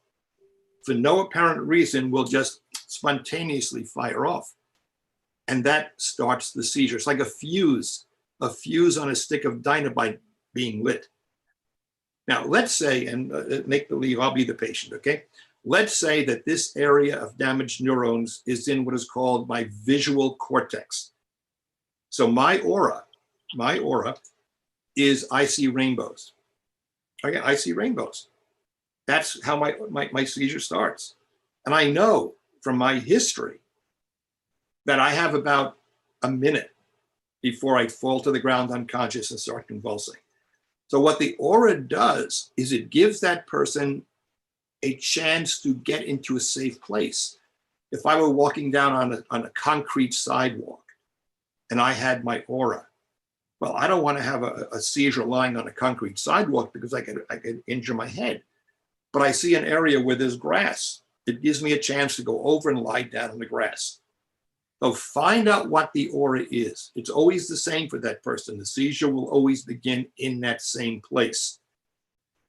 for no apparent reason, will just spontaneously fire off. And that starts the seizure. It's like a fuse on a stick of dynamite being lit. Now, let's say, and make believe I'll be the patient, okay? Let's say that this area of damaged neurons is in what is called my visual cortex. So my aura is I see rainbows. Okay, I see rainbows. That's how my seizure starts. And I know from my history that I have about a minute before I fall to the ground unconscious and start convulsing. So what the aura does is it gives that person a chance to get into a safe place. If I were walking down on a concrete sidewalk and I had my aura, well, I don't want to have a seizure lying on a concrete sidewalk because I could injure my head. But I see an area where there's grass. It gives me a chance to go over and lie down on the grass. So find out what the aura is. It's always the same for that person. The seizure will always begin in that same place.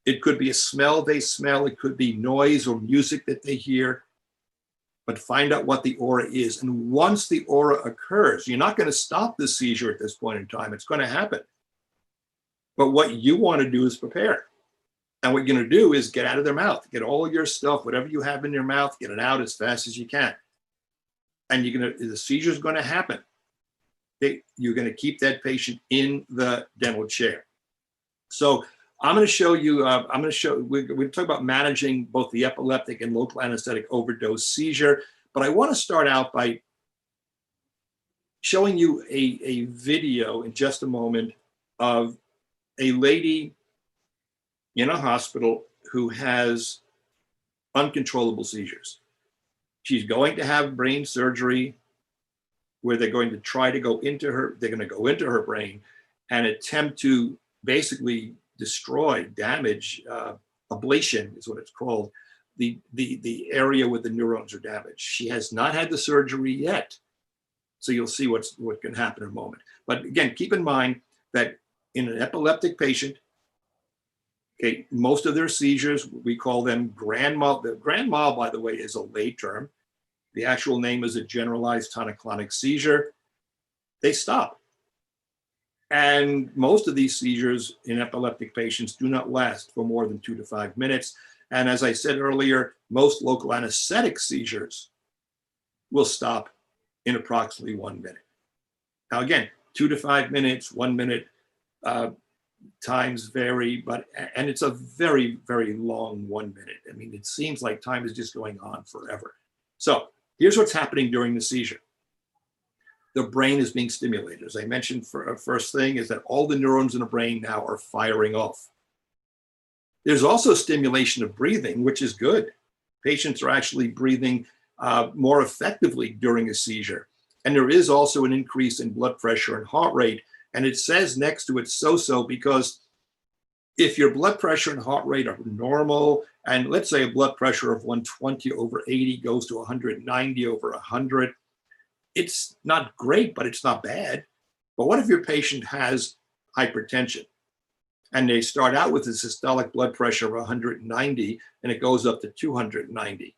It could be a smell they smell. It could be noise or music that they hear. But find out what the aura is. And once the aura occurs, you're not going to stop the seizure at this point in time. It's going to happen. But what you want to do is prepare. And what you're going to do is get out of their mouth. Get all your stuff, whatever you have in your mouth, get it out as fast as you can. And the seizure is going to happen. You're going to keep that patient in the dental chair. So I'm going to show you, we're going to talk about managing both the epileptic and local anesthetic overdose seizure. But I want to start out by showing you a video in just a moment of a lady in a hospital who has uncontrollable seizures. She's going to have brain surgery where they're going to try to go into her brain and attempt to basically destroy, damage, ablation is what it's called, the area where the neurons are damaged. She has not had the surgery yet. So you'll see what can happen in a moment. But again, keep in mind that in an epileptic patient, okay, most of their seizures, we call them grand mal. The grand mal, by the way, is a lay term. The actual name is a generalized tonic-clonic seizure. They stop. And most of these seizures in epileptic patients do not last for more than 2 to 5 minutes. And as I said earlier, most local anesthetic seizures will stop in approximately 1 minute. Now again, 2 to 5 minutes, 1 minute, times vary, and it's a very, very long 1 minute. I mean, it seems like time is just going on forever. So here's what's happening during the seizure. The brain is being stimulated. As I mentioned, first thing is that all the neurons in the brain now are firing off. There's also stimulation of breathing, which is good. Patients are actually breathing more effectively during a seizure. And there is also an increase in blood pressure and heart rate. And it says next to it so-so because If your blood pressure and heart rate are normal, and let's say a blood pressure of 120 over 80 goes to 190 over 100, it's not great, but it's not bad. But what if your patient has hypertension and they start out with a systolic blood pressure of 190 and it goes up to 290?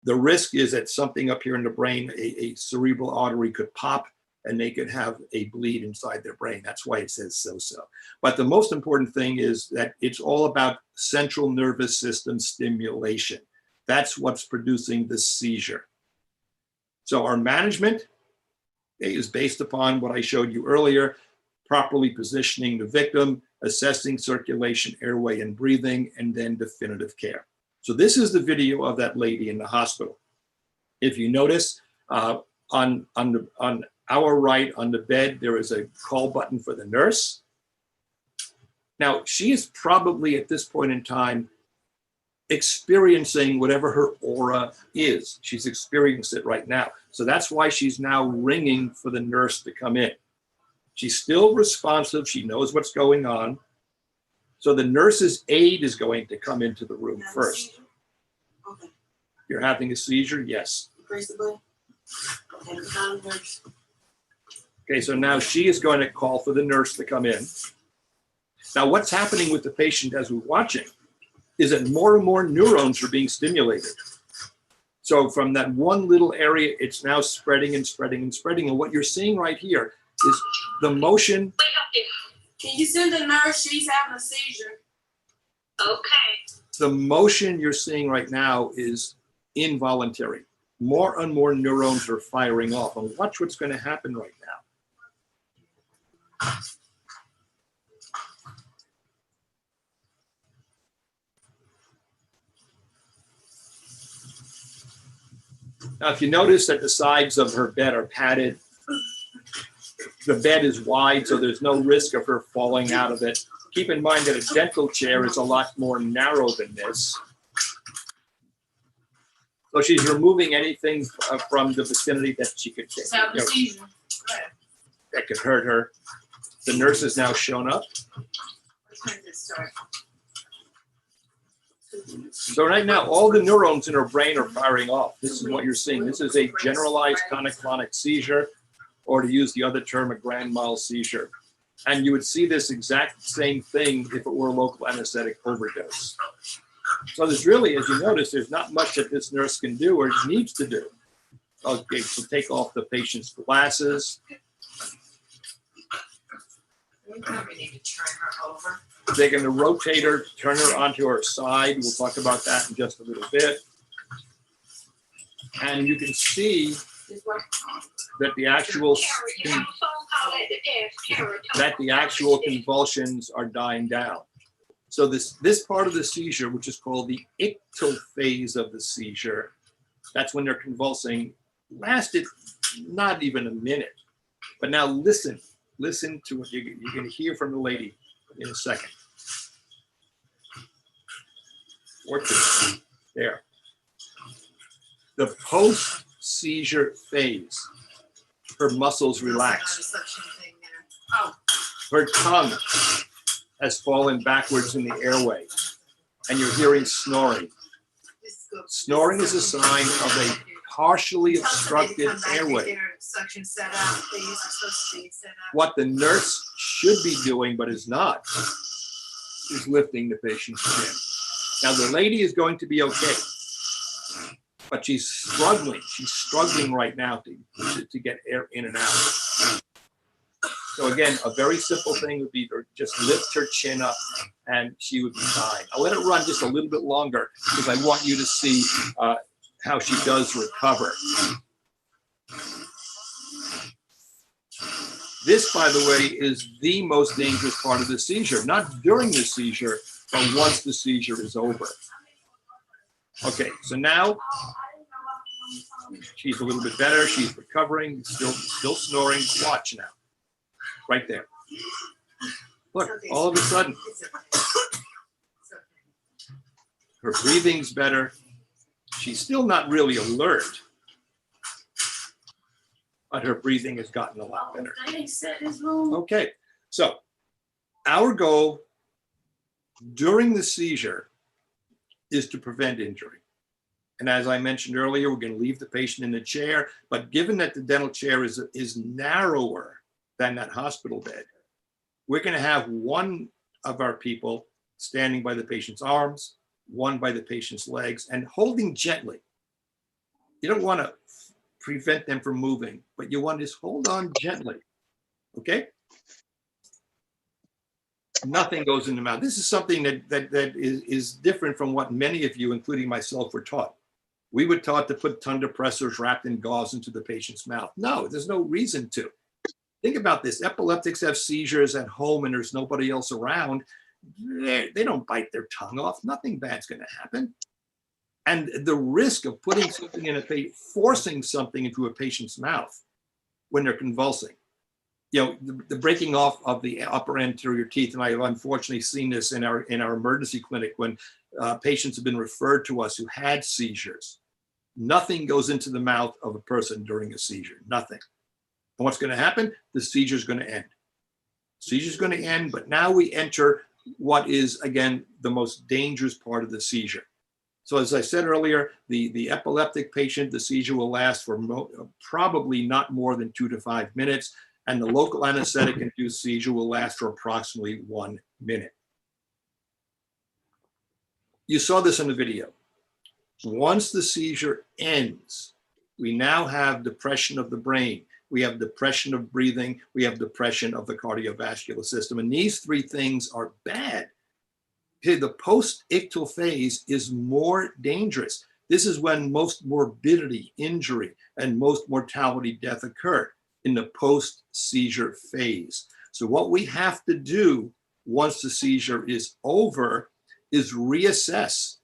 The risk is that something up here in the brain, a cerebral artery could pop and they could have a bleed inside their brain. That's why it says so-so. But the most important thing is that it's all about central nervous system stimulation. That's what's producing the seizure. So our management is based upon what I showed you earlier, properly positioning the victim, assessing circulation, airway, and breathing, and then definitive care. So this is the video of that lady in the hospital. If you notice, on our right on the bed, there is a call button for the nurse. Now, she is probably at this point in time experiencing whatever her aura is. She's experienced it right now. So that's why she's now ringing for the nurse to come in. She's still responsive. She knows what's going on. So the nurse's aide is going to come into the room first. Okay. You're having a seizure? Yes. Press the button. Okay, Okay, so now she is going to call for the nurse to come in. Now, what's happening with the patient as we're watching is that more and more neurons are being stimulated. So from that one little area, it's now spreading and spreading and spreading. And what you're seeing right here is the motion. Can you send the nurse? She's having a seizure. Okay. The motion you're seeing right now is involuntary. More and more neurons are firing off. And watch what's going to happen right now. Now, if you notice that the sides of her bed are padded, the bed is wide, so there's no risk of her falling out of it. Keep in mind that a dental chair is a lot more narrow than this. So she's removing anything from the vicinity that she could take, She's having a seizure. that could hurt her. The nurse has now shown up. So right now, all the neurons in her brain are firing off. This is what you're seeing. This is a generalized tonic-clonic seizure, or to use the other term, a grand mal seizure. And you would see this exact same thing if it were a local anesthetic overdose. So there's really, as you notice, there's not much that this nurse can do or needs to do. Okay, so take off the patient's glasses. We probably need to turn her over. They're going to rotate her, turn her onto her side. We'll talk about that in just a little bit. And you can see that the actual convulsions are dying down. So this part of the seizure, which is called the ictal phase of the seizure, that's when they're convulsing, lasted not even a minute. But now listen to what you're going to hear from the lady in a second. Or two. There. The post-seizure phase. Her muscles relax. Her tongue has fallen backwards in the airway, and you're hearing snoring. Snoring is a sign of a partially obstructed airway. What the nurse should be doing, but is not, is lifting the patient's chin. Now, the lady is going to be okay, but she's struggling. She's struggling right now to get air in and out. So again, a very simple thing would be to just lift her chin up and she would be fine. I'll let it run just a little bit longer because I want you to see how she does recover. This, by the way, is the most dangerous part of the seizure, not during the seizure, but once the seizure is over. Okay, so now she's a little bit better. She's recovering, still snoring. Watch now, right there. Look, all of a sudden, her breathing's better. She's still not really alert, but her breathing has gotten a lot better. Okay, so our goal during the seizure is to prevent injury. And as I mentioned earlier, we're going to leave the patient in the chair, but given that the dental chair is narrower than that hospital bed, we're going to have one of our people standing by the patient's arms, one by the patient's legs, and holding gently. You don't want to prevent them from moving, but you want to just hold on gently, okay? Nothing goes in the mouth. This is something that is different from what many of you, including myself, were taught. We were taught to put tongue depressors wrapped in gauze into the patient's mouth. No, there's no reason to. Think about this. Epileptics have seizures at home and there's nobody else around. They don't bite their tongue off. Nothing bad's going to happen. And the risk of putting something in forcing something into a patient's mouth when they're convulsing, you know, the breaking off of the upper anterior teeth, and I have unfortunately seen this in our emergency clinic when patients have been referred to us who had seizures. Nothing goes into the mouth of a person during a seizure, nothing. And what's going to happen? The seizure is going to end. Seizure is going to end, but now we enter what is, again, the most dangerous part of the seizure. So as I said earlier, the epileptic patient, the seizure will last for probably not more than 2 to 5 minutes, and the local anesthetic-induced seizure will last for approximately 1 minute. You saw this in the video. Once the seizure ends, we now have depression of the brain. We have depression of breathing. We have depression of the cardiovascular system. And these three things are bad. Okay, the post-ictal phase is more dangerous. This is when most morbidity, injury, and most mortality, death occur in the post-seizure phase. So what we have to do once the seizure is over is reassess.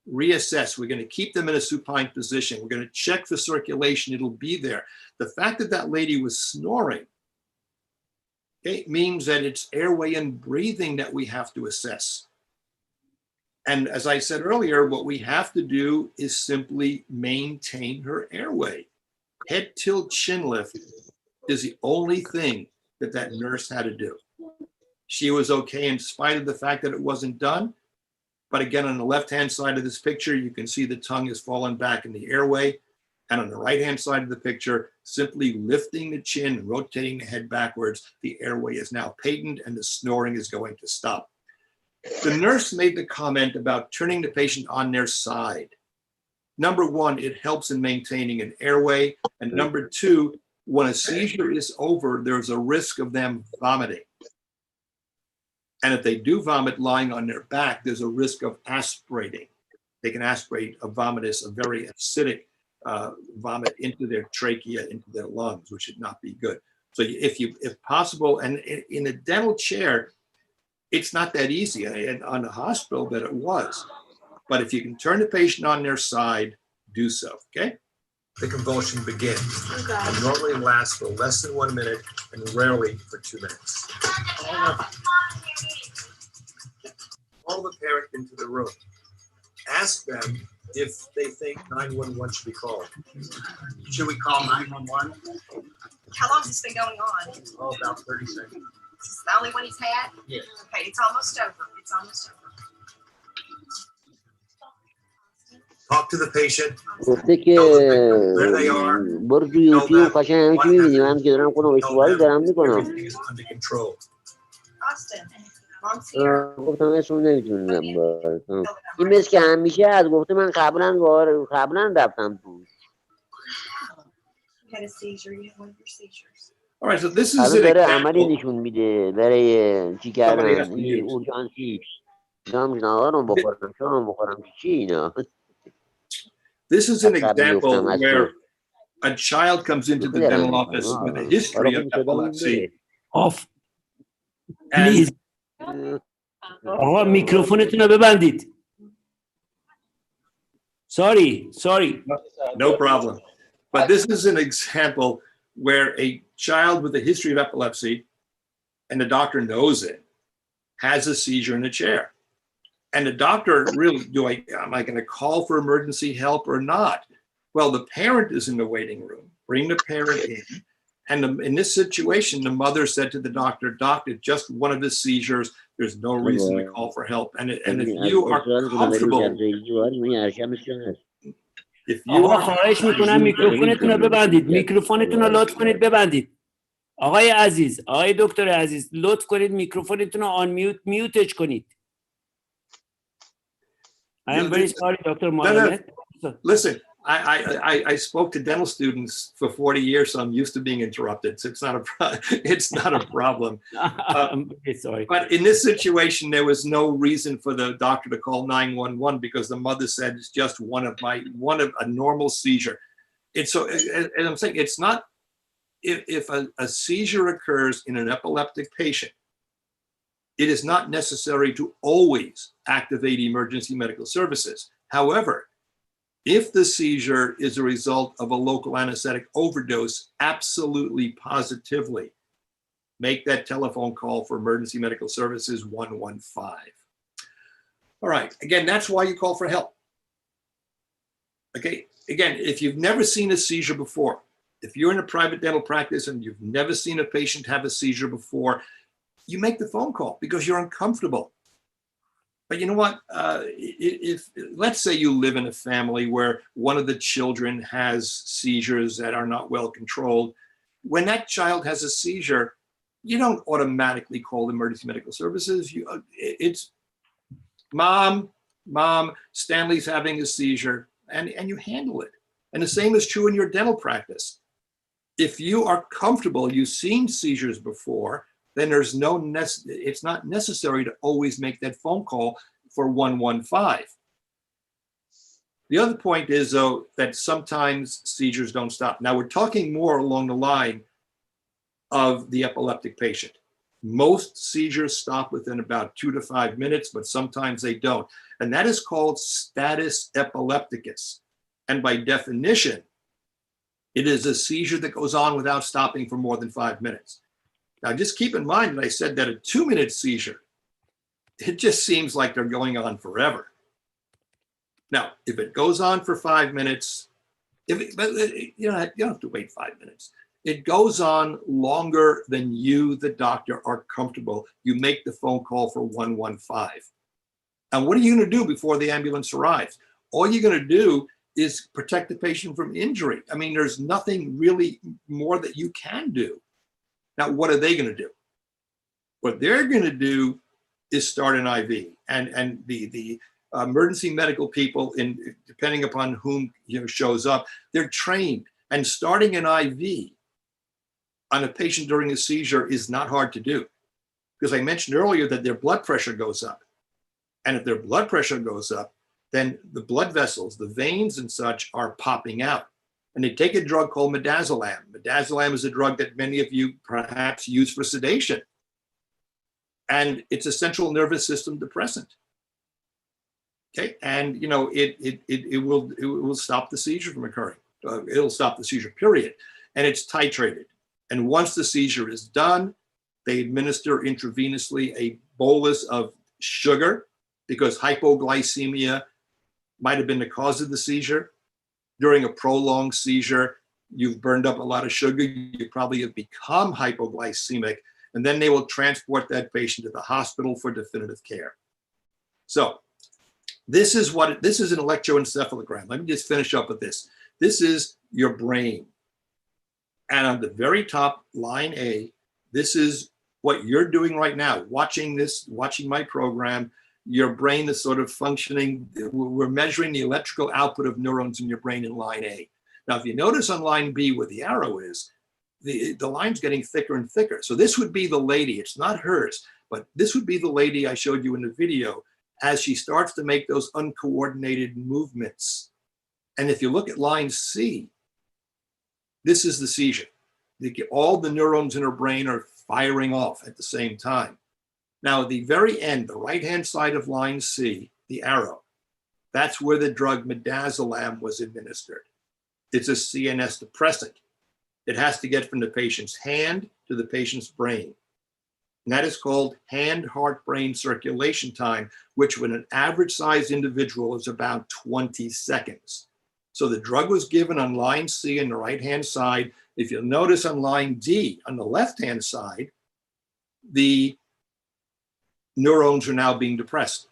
We're going to keep them in a supine position. We're going to check for circulation. It'll be there. The fact that that lady was snoring, it means that it's airway and breathing that we have to assess. And as I said earlier, what we have to do is simply maintain her airway. Head tilt, chin lift is the only thing that that nurse had to do. She was okay in spite of the fact that it wasn't done. But again, on the left-hand side of this picture, you can see the tongue has fallen back in the airway. And on the right-hand side of the picture, simply lifting the chin and rotating the head backwards, the airway is now patent and the snoring is going to stop. The nurse made the comment about turning the patient on their side. Number one, it helps in maintaining an airway. And number two, when a seizure is over, there's a risk of them vomiting. And if they do vomit lying on their back, there's a risk of aspirating. They can aspirate a vomitus, a very acidic vomit into their trachea, into their lungs, which should not be good. So if possible, and in a dental chair, it's not that easy. And on the hospital bed, it was. But if you can turn the patient on their side, do so, okay? The convulsion begins. Okay. And normally lasts for less than 1 minute and rarely for 2 minutes. Call the parent into the room. Ask them if they think 911 should be called. Should we call 911? How long has this been going on? Oh, about 30 seconds. Is this the only one he's had? Yes. Okay, it's almost over. It's almost over. Talk to the patient. گفته که برو تو یوتیوب قشنگ همه چی می‌بینی من که دارم خودم اشتباهی دارم میکنم Everything is under control. Austin, mom's here. گفتم اسمو نمیتونم این مثل که همیشه از گفته من قبلا رفتم تو You had a seizure. You had one of your seizures. All right, so this is الان an داره عملی example. نشون میده برای چی کردن has to این use. اورژانسی شام بخورم چی اینا This is an example where a child comes into the dental office with a history of epilepsy. Off. And Please. آقا میکروفونتون رو ببندید. Sorry. no problem. But this is an example where a child with a history of epilepsy, and the doctor knows it, has a seizure in a chair. And the doctor really, am I going to call for emergency help or not? Well, the parent is in the waiting room. Bring the parent in. And in this situation, the mother said to the doctor, "Doctor, just one of his seizures. There's no reason to call for help. And if you are comfortable, if you آقا are خواهش میکنم میکروفونتون رو ببندید. میکروفونتون رو لطف کنید ببندید. آقای عزیز، آقای دکتر عزیز، لطف کنید میکروفونتون رو میوتش کنید. I am very sorry, Dr. Malamed. Listen, I spoke to dental students for 40 years, so I'm used to being interrupted. So it's not a problem. I'm very sorry. But in this situation, there was no reason for the doctor to call 911 because the mother said it's just one of a normal seizure. It's so, and I'm saying it's not, if a seizure occurs in an epileptic patient, it is not necessary to always activate emergency medical services. However, if the seizure is a result of a local anesthetic overdose, absolutely positively make that telephone call for emergency medical services 115. All right, again, that's why you call for help. Okay, again, if you've never seen a seizure before, if you're in a private dental practice and you've never seen a patient have a seizure before, you make the phone call because you're uncomfortable. But you know what? If let's say you live in a family where one of the children has seizures that are not well controlled, when that child has a seizure, you don't automatically call emergency medical services. It's mom, Stanley's having a seizure, and you handle it. And the same is true in your dental practice. If you are comfortable, you've seen seizures before, then there's it's not necessary to always make that phone call for 115. The other point is, though, that sometimes seizures don't stop. Now, we're talking more along the line of the epileptic patient. Most seizures stop within about 2 to 5 minutes, but sometimes they don't. And that is called status epilepticus. And by definition, it is a seizure that goes on without stopping for more than 5 minutes. Now, just keep in mind that I said that a 2-minute seizure, it just seems like they're going on forever. Now, if it goes on for 5 minutes, you don't have to wait 5 minutes. It goes on longer than you, the doctor, are comfortable. You make the phone call for 115. And what are you going to do before the ambulance arrives? All you're going to do is protect the patient from injury. I mean, there's nothing really more that you can do. Now, what are they going to do? What they're going to do is start an IV. And the emergency medical people, depending upon whom shows up, they're trained. And starting an IV on a patient during a seizure is not hard to do. Because I mentioned earlier that their blood pressure goes up. And if their blood pressure goes up, then the blood vessels, the veins and such, are popping out. And they take a drug called midazolam. Midazolam is a drug that many of you perhaps use for sedation. And it's a central nervous system depressant. Okay, and it will stop the seizure from occurring. It'll stop the seizure, period. And it's titrated. And once the seizure is done, they administer intravenously a bolus of sugar because hypoglycemia might have been the cause of the seizure. During a prolonged seizure, you've burned up a lot of sugar. You probably have become hypoglycemic, and then they will transport that patient to the hospital for definitive care. So this is an electroencephalogram. Let me just finish up with this. This is your brain. And on the very top, line A, this is what you're doing right now, watching my program. Your brain is sort of functioning. We're measuring the electrical output of neurons in your brain in line A. Now, if you notice on line B where the arrow is, the line's getting thicker and thicker. So this would be the lady. It's not hers, but this would be the lady I showed you in the video as she starts to make those uncoordinated movements. And if you look at line C, this is the seizure. All the neurons in her brain are firing off at the same time. Now, at the very end, the right-hand side of line C, the arrow, that's where the drug midazolam was administered. It's a CNS depressant. It has to get from the patient's hand to the patient's brain. And that is called hand-heart-brain circulation time, which when an average-sized individual is about 20 seconds. So the drug was given on line C on the right-hand side. If you'll notice on line D, on the left-hand side, the neurons are now being depressed.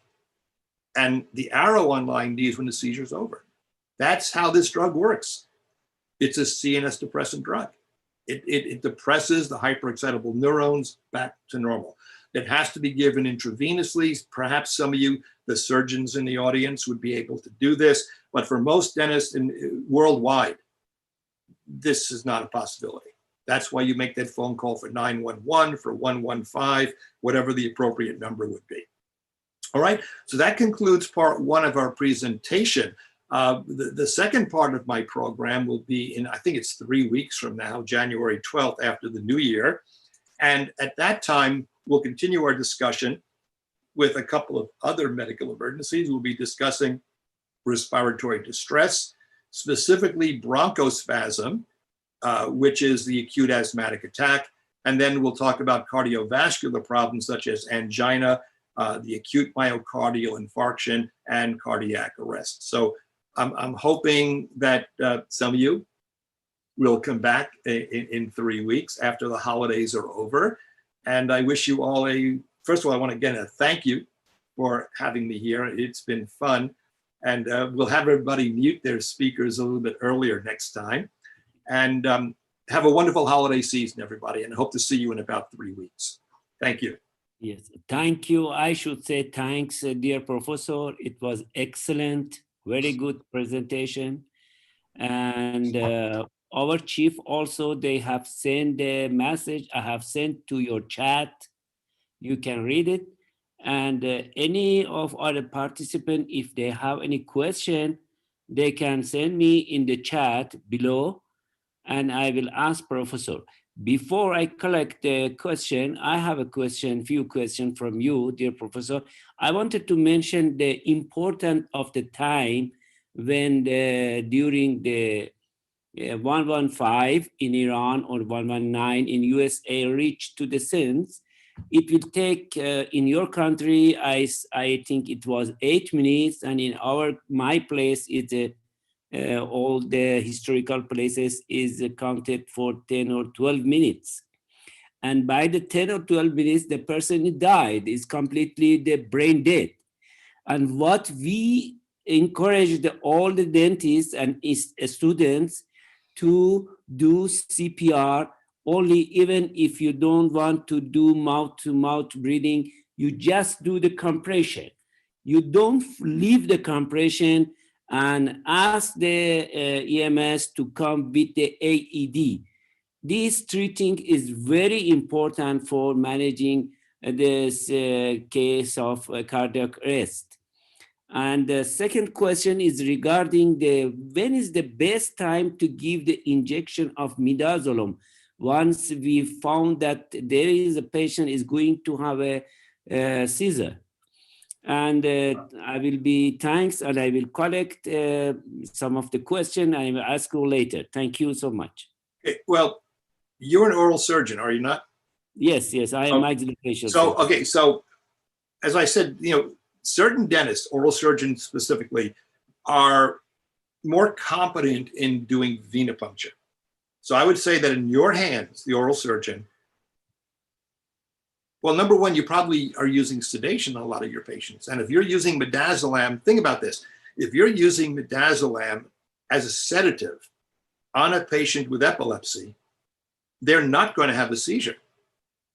And the arrow on line D is when the seizure is over. That's how this drug works. It's a CNS depressant drug. It depresses the hyperexcitable neurons back to normal. It has to be given intravenously. Perhaps some of you, the surgeons in the audience, would be able to do this. But for most dentists worldwide, this is not a possibility. That's why you make that phone call for 911, for 115, whatever the appropriate number would be. All right, so that concludes part one of our presentation. The second part of my program will be in, I think it's 3 weeks from now, January 12th, after the new year. And at that time, we'll continue our discussion with a couple of other medical emergencies. We'll be discussing respiratory distress, specifically bronchospasm, which is the acute asthmatic attack. And then we'll talk about cardiovascular problems such as angina, the acute myocardial infarction, and cardiac arrest. So I'm hoping that some of you will come back in 3 weeks after the holidays are over. And I wish you all first of all, I want to again thank you for having me here. It's been fun. And we'll have everybody mute their speakers a little bit earlier next time. And have a wonderful holiday season, everybody. And I hope to see you in about 3 weeks. Thank you. Yes, thank you. I should say thanks, dear professor. It was excellent, very good presentation. And our chief also, they have sent a message I have sent to your chat. You can read it. And any of other participants, if they have any question, they can send me in the chat below, and I will ask professor. Before I collect the question, I have a question, few questions from you, dear professor. I wanted to mention the importance of the time when during the 115 in Iran or 119 in USA reached to the scenes. It will take, in your country, I think it was 8 minutes, and in my place, it's all the historical places is counted for 10 or 12 minutes. And by the 10 or 12 minutes, the person died, is completely the brain dead. And what we encourage all the dentists and students to do CPR only, even if you don't want to do mouth-to-mouth breathing, you just do the compression. You don't leave the compression and ask the EMS to come with the AED. This treating is very important for managing this case of cardiac arrest. And the second question is regarding when is the best time to give the injection of midazolam once we found that there is a patient is going to have a seizure. And I will be thanks, and I will collect some of the question. I will ask you later. Thank you so much. Okay, well, you're an oral surgeon, are you not? Yes, I am maxillofacial. So, okay, so as I said, certain dentists, oral surgeons specifically, are more competent in doing venipuncture. So I would say that in your hands, the oral surgeon, well, number one, you probably are using sedation on a lot of your patients. And if you're using midazolam, think about this. If you're using midazolam as a sedative on a patient with epilepsy, they're not going to have a seizure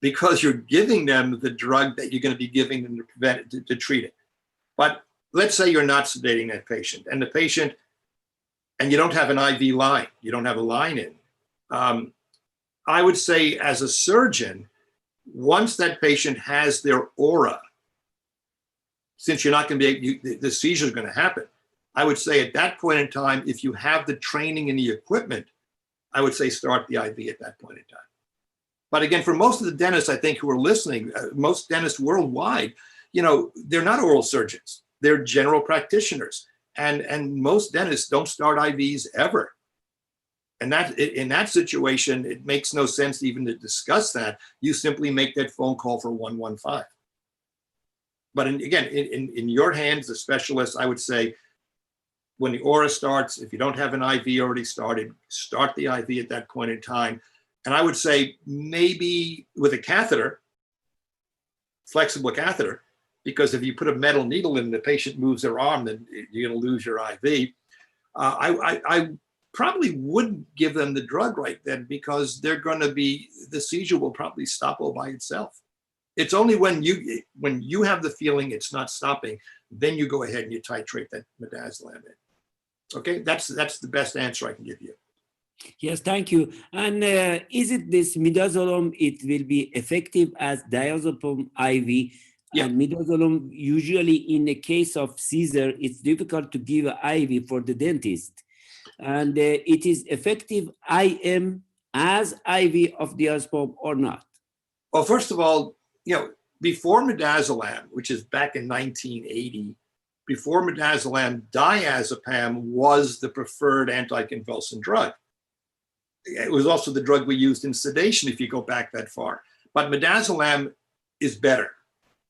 because you're giving them the drug that you're going to be giving them to prevent it, to treat it. But let's say you're not sedating that patient, and you don't have an IV line, you don't have a line in. I would say as a surgeon, once that patient has their aura, since you're not going to be, the seizure is going to happen. I would say at that point in time, if you have the training and the equipment, I would say start the IV at that point in time. But again, for most of the dentists, I think, who are listening, most dentists worldwide, they're not oral surgeons. They're general practitioners. And most dentists don't start IVs ever. And that in that situation, it makes no sense even to discuss that. You simply make that phone call for 115. But again, in your hands, the specialist, I would say, when the aura starts, if you don't have an IV already started, start the IV at that point in time. And I would say maybe with a catheter, flexible catheter, because if you put a metal needle in, the patient moves their arm, then you're going to lose your IV. I probably wouldn't give them the drug right then, because the seizure will probably stop all by itself. It's only when you have the feeling it's not stopping, then you go ahead and you titrate that midazolam in. Okay, that's the best answer I can give you. Yes, thank you. And is it this midazolam, it will be effective as diazepam IV? Yeah. And midazolam, usually in the case of seizure, it's difficult to give IV for the dentist. And it is effective IM as IV of diazepam or not? Well, first of all, before midazolam, which is back in 1980, before midazolam, diazepam was the preferred anticonvulsant drug. It was also the drug we used in sedation, if you go back that far. But midazolam is better.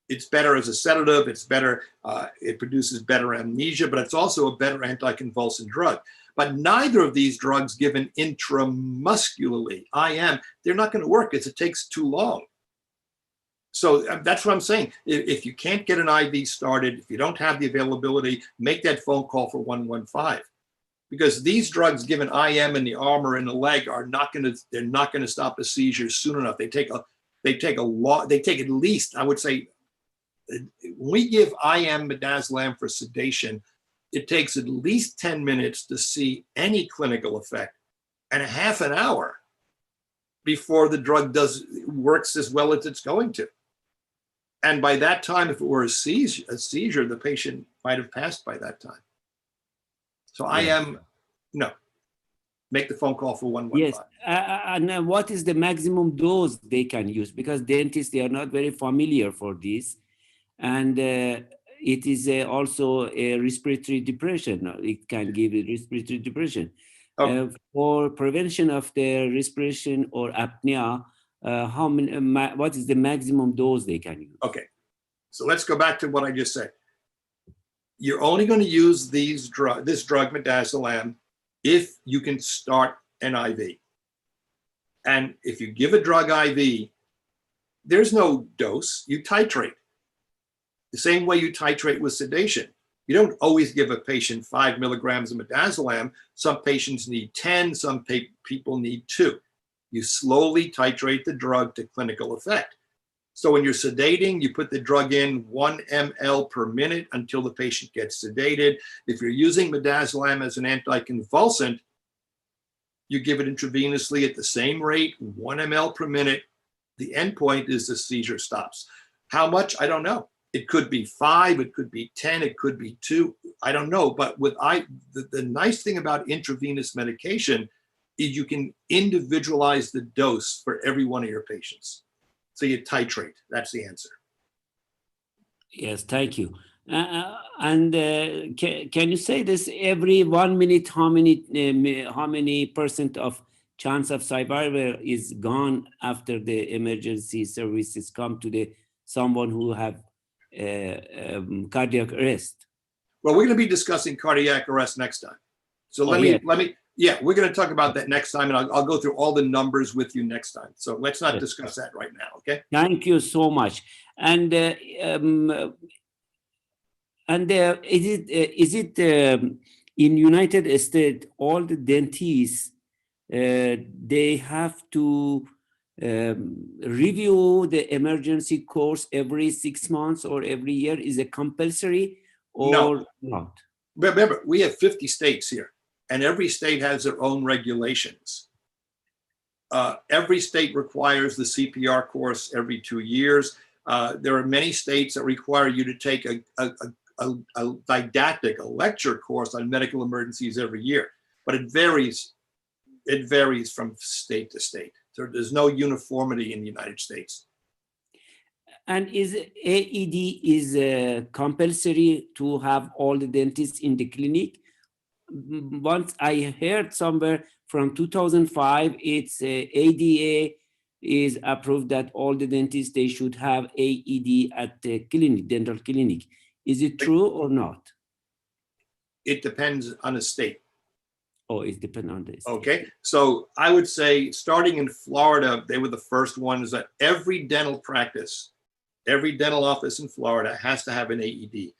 It's better as a sedative. It's better. It produces better amnesia, but it's also a better anticonvulsant drug. But neither of these drugs given intramuscularly, IM, they're not going to work because it takes too long. So that's what I'm saying. If you can't get an IV started, if you don't have the availability, make that phone call for 115. Because these drugs given IM in the arm or in the leg are not going to stop a seizure soon enough. They take at least, I would say, when we give IM midazolam for sedation, it takes at least 10 minutes to see any clinical effect, and a half an hour before the drug works as well as it's going to. And by that time, if it were a seizure, the patient might have passed by that time. So no. Make the phone call for 115. Yes, and what is the maximum dose they can use? Because dentists, they are not very familiar for this. And it is also a respiratory depression. It can give a respiratory depression. For prevention of the respiration or apnea, what is the maximum dose they can use? Okay, so let's go back to what I just said. You're only going to use this drug midazolam if you can start an IV. And if you give a drug IV, there's no dose, you titrate. The same way you titrate with sedation. You don't always give a patient 5 milligrams of midazolam. Some patients need 10, some people need 2. You slowly titrate the drug to clinical effect. So when you're sedating, you put the drug in 1 ml per minute until the patient gets sedated. If you're using midazolam as an anticonvulsant, you give it intravenously at the same rate, 1 ml per minute. The endpoint is the seizure stops. How much? I don't know. It could be 5, it could be 10, it could be 2. I don't know. But the nice thing about intravenous medication is you can individualize the dose for every one of your patients. So you titrate. That's the answer. Yes, thank you. Can you say this every 1 minute, how many percent of chance of survival is gone after the emergency services come to someone who have cardiac arrest? Well, we're going to be discussing cardiac arrest next time. So let me, we're going to talk about that next time, and I'll go through all the numbers with you next time. So let's not discuss that right now, okay? Thank you so much. And is it in United States, all the dentists, they have to review the emergency course every 6 months or every year? Is it compulsory or not? Remember, we have 50 states here, and every state has their own regulations. Every state requires the CPR course every 2 years. There are many states that require you to take a didactic, a lecture course on medical emergencies every year, but it varies. It varies from state to state. So there's no uniformity in the United States. And is AED is compulsory to have all the dentists in the clinic? Once I heard somewhere from 2005, it's ADA is approved that all the dentists, they should have AED at the clinic, dental clinic. Is it true or not? It depends on a state. Oh, it depends on this. Okay, so I would say starting in Florida, they were the first ones that every dental practice every dental office in Florida has to have an AED.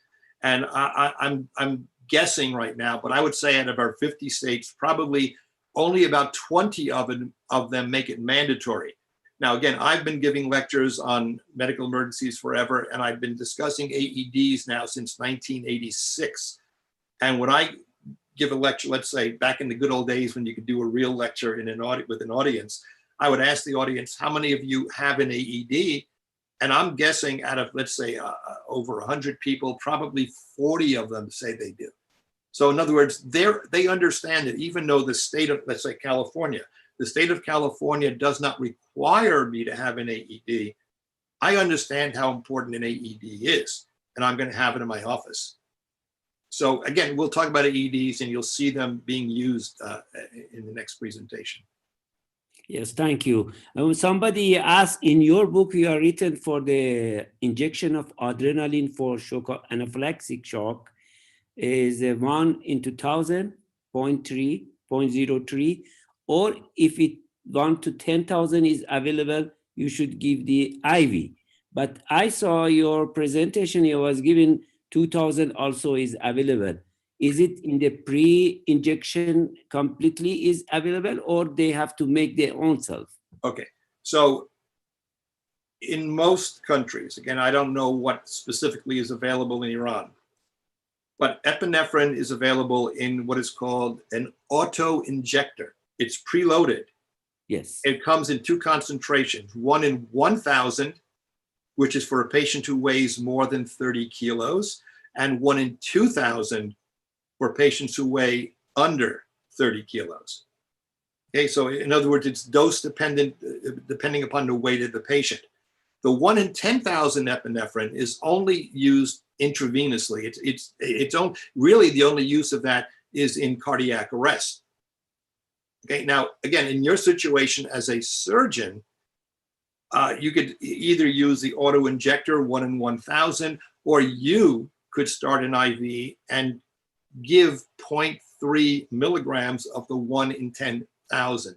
And I'm guessing right now, but I would say out of our 50 states, probably only about 20 of them make it mandatory. Now, again, I've been giving lectures on medical emergencies forever, and I've been discussing AEDs now since 1986. And when I give a lecture, let's say back in the good old days when you could do a real lecture in with an audience, I would ask the audience, how many of you have an AED? And I'm guessing out of, let's say, over 100 people, probably 40 of them say they do. So in other words, they understand that even though the state of, let's say, California, the state of California does not require me to have an AED, I understand how important an AED is, and I'm going to have it in my office. So again, we'll talk about AEDs, and you'll see them being used in the next presentation. Yes, thank you. Somebody asked, in your book, you are written for the injection of adrenaline for shock, anaphylactic shock is 1 in 2000, 0.3, 0.03, or if it 1 to 10,000 is available, you should give the IV. But I saw your presentation, you was given 2000 also is available. Is it in the pre-injection completely is available, or they have to make their own self? Okay, so in most countries, again, I don't know what specifically is available in Iran, but epinephrine is available in what is called an auto injector. It's preloaded. Yes. It comes in 2 concentrations, 1 in 1,000, which is for a patient who weighs more than 30 kilos, and 1 in 2,000 for patients who weigh under 30 kilos. Okay, so in other words, it's dose dependent, depending upon the weight of the patient. The 1 in 10,000 epinephrine is only used intravenously. It's really the only use of that is in cardiac arrest. Okay, now again, in your situation as a surgeon, you could either use the auto injector 1 in 1,000, or you could start an IV and give 0.3 milligrams of the 1 in 10,000.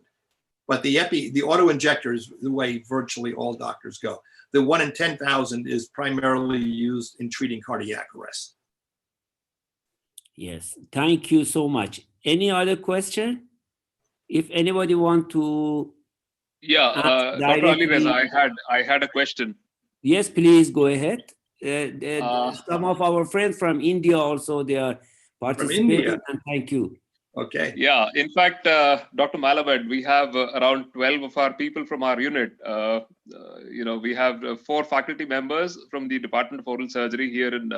But the auto injector is the way virtually all doctors go. The 1 in 10,000 is primarily used in treating cardiac arrest. Yes, thank you so much. Any other question? If anybody want to Yeah, Dr. Alireza, I had a question. Yes, please go ahead. Some of our friends from India also, they are participating. India. And thank you. Okay. Yeah, in fact, Dr. Malamed, we have around 12 of our people from our unit. We have 4 faculty members from the Department of Oral Surgery here in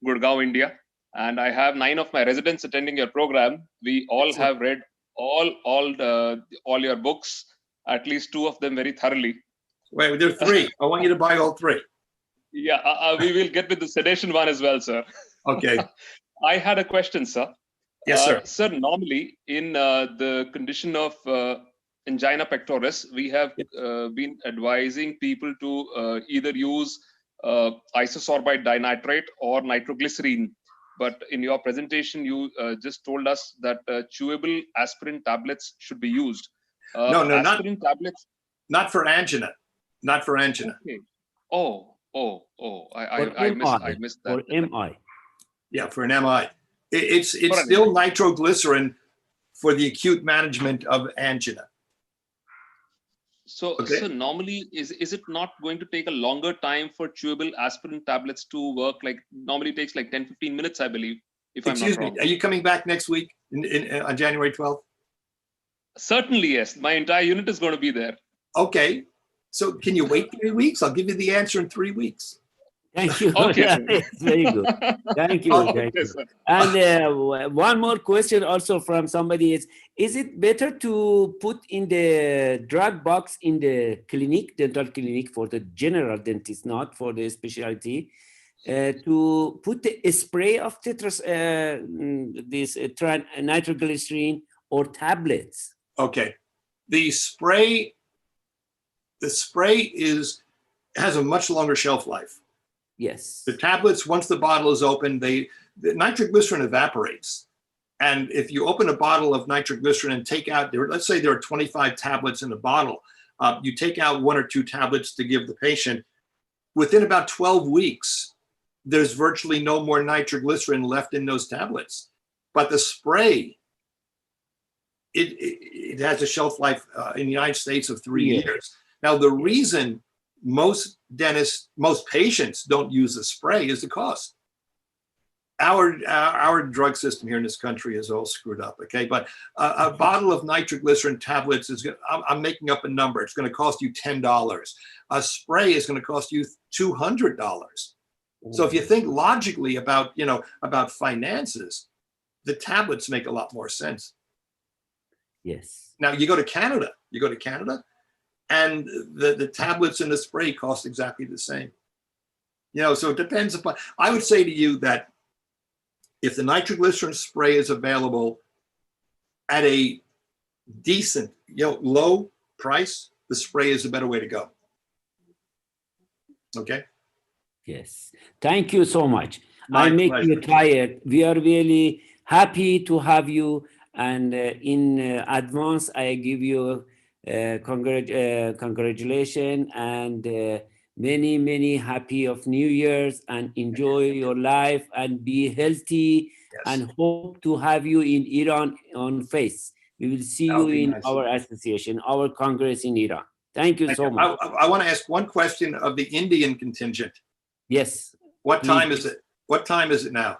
Gurgaon, India. And I have 9 of my residents attending your program. We all have read all your books, at least 2 of them very thoroughly. Wait, there are 3. I want you to buy all 3. Yeah, we will get with the sedation one as well, sir. Okay. I had a question, sir. Yes, sir. Sir, normally in the condition of angina pectoris, we have been advising people to either use isosorbide dinitrate or nitroglycerine. But in your presentation, you just told us that chewable aspirin tablets should be used. No, aspirin tablets. Not for angina. Not for angina. Okay. I missed that. For MI. Yeah, for an MI. It's still nitroglycerin for the acute management of angina. So, okay. So normally, is it not going to take a longer time for chewable aspirin tablets to work? Like normally it takes like 10-15 minutes, I believe, if I'm not wrong. Are you coming back next week on January 12th? Certainly, yes. My entire unit is going to be there. Okay. So can you wait 3 weeks? I'll give you the answer in 3 weeks. Thank you. Okay. It's very good. Thank you. Thank you. And one more question also from somebody is it better to put in the drug box in the clinic, dental clinic for the general dentist, not for the specialty, to put the spray of nitroglycerin or tablets? Okay. The spray has a much longer shelf life. Yes. The tablets, once the bottle is open, the nitroglycerin evaporates. And if you open a bottle of nitroglycerin and take out, let's say there are 25 tablets in a bottle, you take out 1 or 2 tablets to give the patient, within about 12 weeks, there's virtually no more nitroglycerin left in those tablets. But the spray, it has a shelf life in the United States of 3 years. Now, the reason most dentists, most patients don't use the spray is the cost. Our drug system here in this country is all screwed up, okay? But a bottle of nitroglycerin tablets is, I'm making up a number, it's going to cost you $10. A spray is going to cost you $200. So if you think logically about, you know, about finances, the tablets make a lot more sense. Yes. Now you go to Canada, and the tablets and the spray cost exactly the same. You know, so it depends upon, I would say to you that if the nitroglycerin spray is available at a decent, you know, low price, the spray is a better way to go. Okay? Yes. Thank you so much. My I make pleasure. you tired. We are really happy to have you. And in advance, I give you congratulations and many, many happy of New Year's, and enjoy your life and be healthy. Yes. And hope to have you in Iran on face. We will see That would you be in nice. our association, our Congress in Iran. Thank you so much. I want to ask one question of the Indian contingent. Yes. What Please. time is it? What time is it now?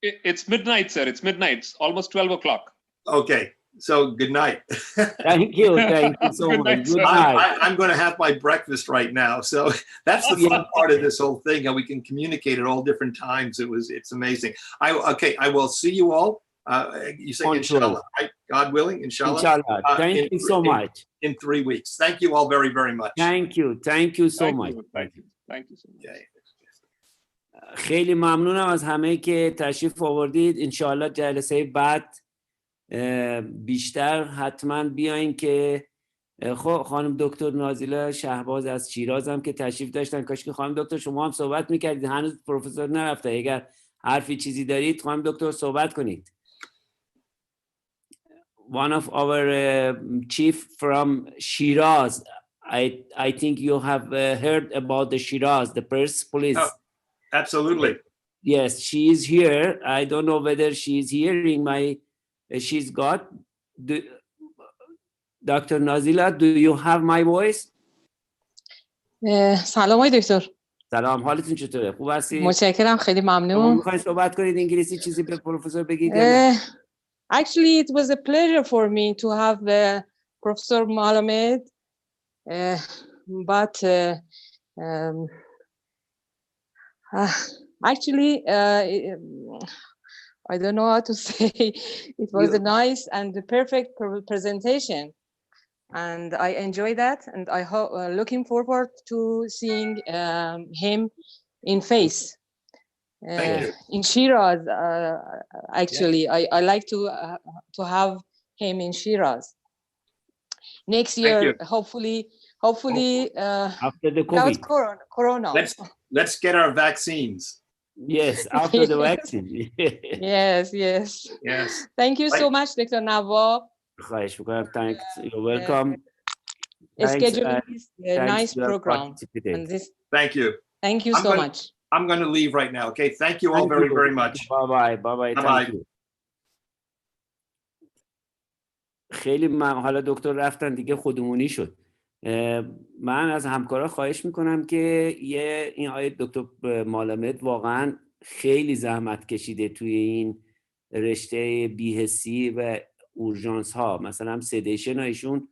It's midnight, sir. It's midnight. It's almost 12 o'clock. Okay, so good night. Thank you so Good much. night, Good sir. night. I'm going to have my breakfast right now. So that's the fun part of this whole thing, how we can communicate at all different times. It's amazing. I will see you all. You say inshallah, right? God willing, inshallah. Inshallah. Thank you so much. In 3 weeks. Thank you all very, very much. Thank you so much. Thank you so much. Okay. خیلی ممنونم از همه که تشریف آوردید. انشاءالله جلسه بعد بیشتر حتما بیاین که خب خانم دکتر نازیله شهباز از شیراز هم که تشریف داشتن. کاش که خانم دکتر شما هم صحبت میکردید، هنوز پروفسور نرفته. اگر حرفی چیزی دارید خانم دکتر صحبت کنید. One of our chief from Shiraz, I think you have heard about the Shiraz, the Persepolis. Oh, absolutely. Yes, she is here. I don't know whether she is hearing my, she's got, Dr. Nazila, do you have my voice? سلام آقای دکتر. سلام، حالتون چطوره؟ خوب هستی؟ متشکرم، خیلی شما ممنون. میخواین صحبت کنید انگلیسی چیزی به پروفسور بگید؟ Actually, it was a pleasure for me to have Professor Malamed, but actually, I don't know how to say. It was a nice and perfect presentation, and I enjoyed that. And I hope looking forward to seeing him in face. In Shiraz, actually, I like to have him in Shiraz next year. Hopefully, after the without COVID. corona. Let's get our vaccines. Yes, after the vaccine. Yes. Thank you so much, Dr. Nawab. خواهش میکنم. Thanks. You're welcome. Scheduling this nice program. And this, Thank you. Thank you so much. I'm going to leave right now. Okay. Thank you all very, very much. Bye bye. Bye-bye. Thank you. خیلی حالا دکتر رفتن دیگه خودمونی شد. من از همکارا خواهش میکنم که این آقای دکتر مالمد واقعا خیلی زحمت کشیده توی این رشته بی‌حسی و اورژانس ها. مثلا سدیشن ایشون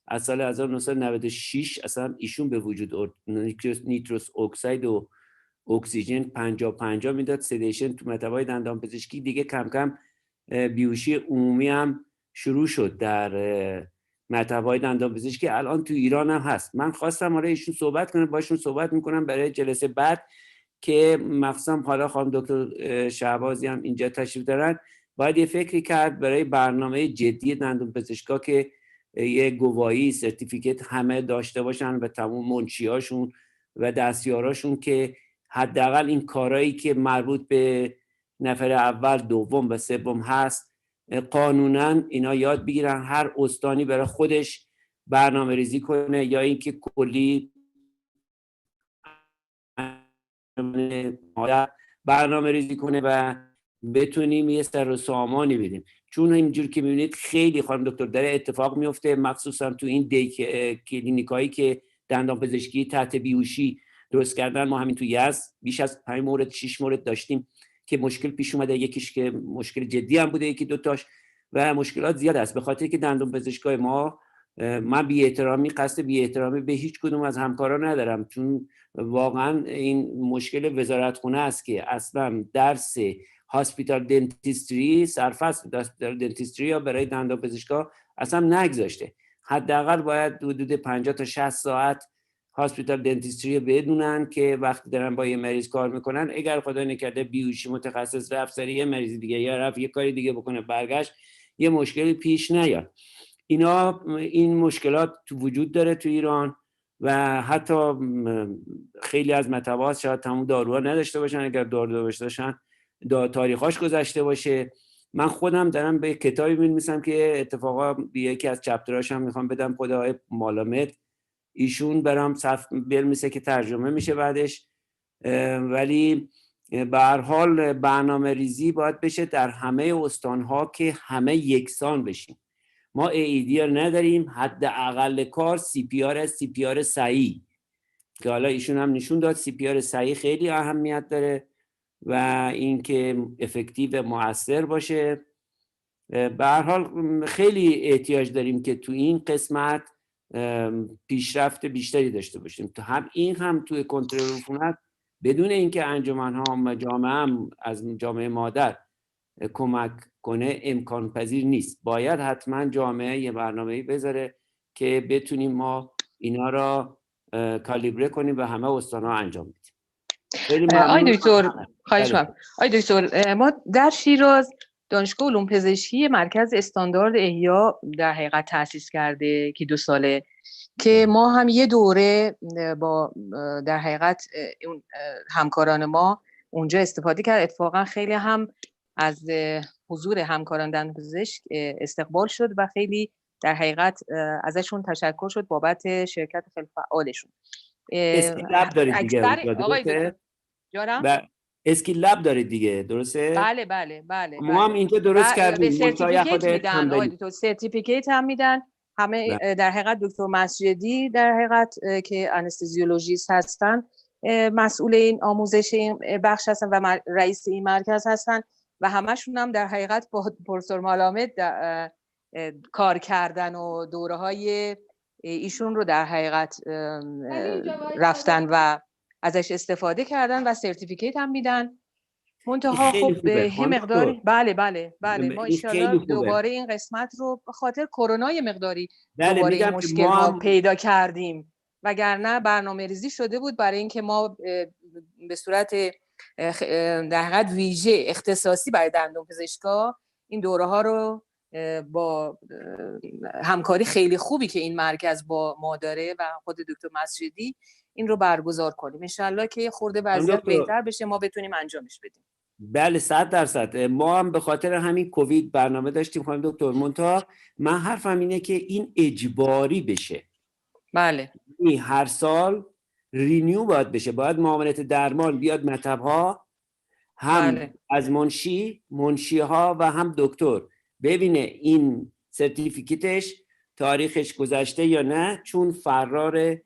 از سال 1996 اصلا ایشون به وجود آورد. نیتروس اکساید و اکسیژن 50-50 میداد. سدیشن تو مطب‌های دندان پزشکی دیگه کم کم بیهوشی عمومی هم شروع شد در مطب‌های دندان پزشکی. الان تو ایران هم هست. من خواستم حالا ایشون صحبت کنم، باشون صحبت میکنم برای جلسه بعد که مخصوصا حالا خانم دکتر شهبازی هم اینجا تشریف دارن. باید یه فکری کرد برای برنامه جدی دندان پزشکا که یه گواهی سرتیفیکت همه داشته باشن و تمام منشیاشون و دستیاراشون که حداقل این کارهایی که مربوط به نفر اول، دوم و سوم هست قانونا اینا یاد بگیرن. هر استانی برای خودش برنامه ریزی کنه یا اینکه کلی برنامه ریزی کنه و بتونیم یه سر و سامانی بدیم. چون اینجور که میبینید خیلی خانم دکتر داره اتفاق میفته، مخصوصا تو این کلینیکایی که دندان پزشکی تحت بیهوشی درست کردن. ما همین تو یزد بیش از 5 مورد 6 مورد داشتیم که مشکل پیش اومده، یکیش که مشکل جدی هم بوده، یکی دوتاش، و مشکلات زیاد است به خاطر که دندان پزشکای ما، من قصد بی احترامی به هیچ کدوم از همکاران ندارم، چون واقعا این مشکل وزارتخونه است که اصلا درس هاسپیتال دنتیستری، سرفصل هاسپیتال دنتیستری یا برای دندان پزشکا اصلا نگذاشته. حداقل باید حدود 50 تا 60 ساعت هاسپیتال دنتیستری بدونن که وقتی دارن با یه مریض کار میکنن، اگر خدا نکرده بیهوشی متخصص رفت سر یه مریض دیگه یا رفت یه کاری دیگه بکنه برگشت، یه مشکلی پیش نیاد. این مشکلات تو وجود داره تو ایران و حتی خیلی از مطبات شاید تمام داروها نداشته باشن، اگر دارو داشته باشن تاریخاش گذشته باشه. من خودم دارم به کتابی می‌نویسم که اتفاقا یکی از چپتراش هم میخوام بدم خود آقای مالامد، ایشون برام صف بنویسه که ترجمه میشه بعدش. ولی به هر حال برنامه ریزی باید بشه در همه استانها که همه یکسان بشیم. ما AED نداریم، حداقل کار CPR صحیح که حالا ایشون هم نشون داد CPR صحیح خیلی اهمیت داره و اینکه افکتیو مؤثر باشه. به هر حال خیلی احتیاج داریم که تو این قسمت پیشرفت بیشتری داشته باشیم. تو هم این هم توی کنترل عفونت بدون اینکه انجمن‌ها و جامعه هم از جامعه مادر کمک کنه امکان پذیر نیست. باید حتما جامعه یه برنامه‌ای بذاره که بتونیم ما اینا را کالیبره کنیم و همه استان‌ها انجام بدیم. خیلی ممنون. آقای دکتر خواهش می‌کنم. آقای دکتر، ما در شیراز دانشگاه علوم پزشکی مرکز استاندارد احیا در حقیقت تأسیس کرده که 2 ساله که ما هم یه دوره با در حقیقت اون همکاران ما اونجا استفاده کرد. اتفاقا خیلی هم از حضور همکاران دندانپزشک استقبال شد و خیلی در حقیقت ازشون تشکر شد بابت شرکت خیلی فعالشون. اسکیل لب دارید دیگه آقای دکتر جانم؟ اسکیل لب دارید دیگه، درسته؟ بله. ما هم اینجا درست کردیم. سرتیفیکیت میدن آقای دکتر، سرتیفیکیت هم میدن همه. در حقیقت دکتر مسجدی در حقیقت که انستزیولوژیست هستن، مسئول این آموزش این بخش هستن و رئیس این مرکز هستن و همشون هم در حقیقت با پروفسور مالامد کار کردن و دوره های ایشون رو در حقیقت رفتن و ازش استفاده کردن و سرتیفیکیت هم میدن. منتها خب به مقداری بله ما ان شاءالله دوباره این قسمت رو به خاطر کرونا یه مقداری دوباره این مشکل ما پیدا کردیم، وگرنه برنامه ریزی شده بود برای اینکه ما به صورت در حقیقت ویژه اختصاصی برای دندان پزشکا این دوره ها رو با همکاری خیلی خوبی که این مرکز با ما داره و خود دکتر مسجدی این رو برگزار کنیم. انشالله که خورده وضعیت بهتر بشه ما بتونیم انجامش بدیم. بله 100%. ما هم به خاطر همین کووید برنامه داشتیم خانم دکتر. منتها من حرفم اینه که این اجباری بشه. بله. هر سال رینیو باید بشه، باید معاونت درمان بیاد مطب‌ها، هم از منشی‌ها و هم دکتر ببینه این سرتیفیکیتش تاریخش گذشته یا نه، چون فرار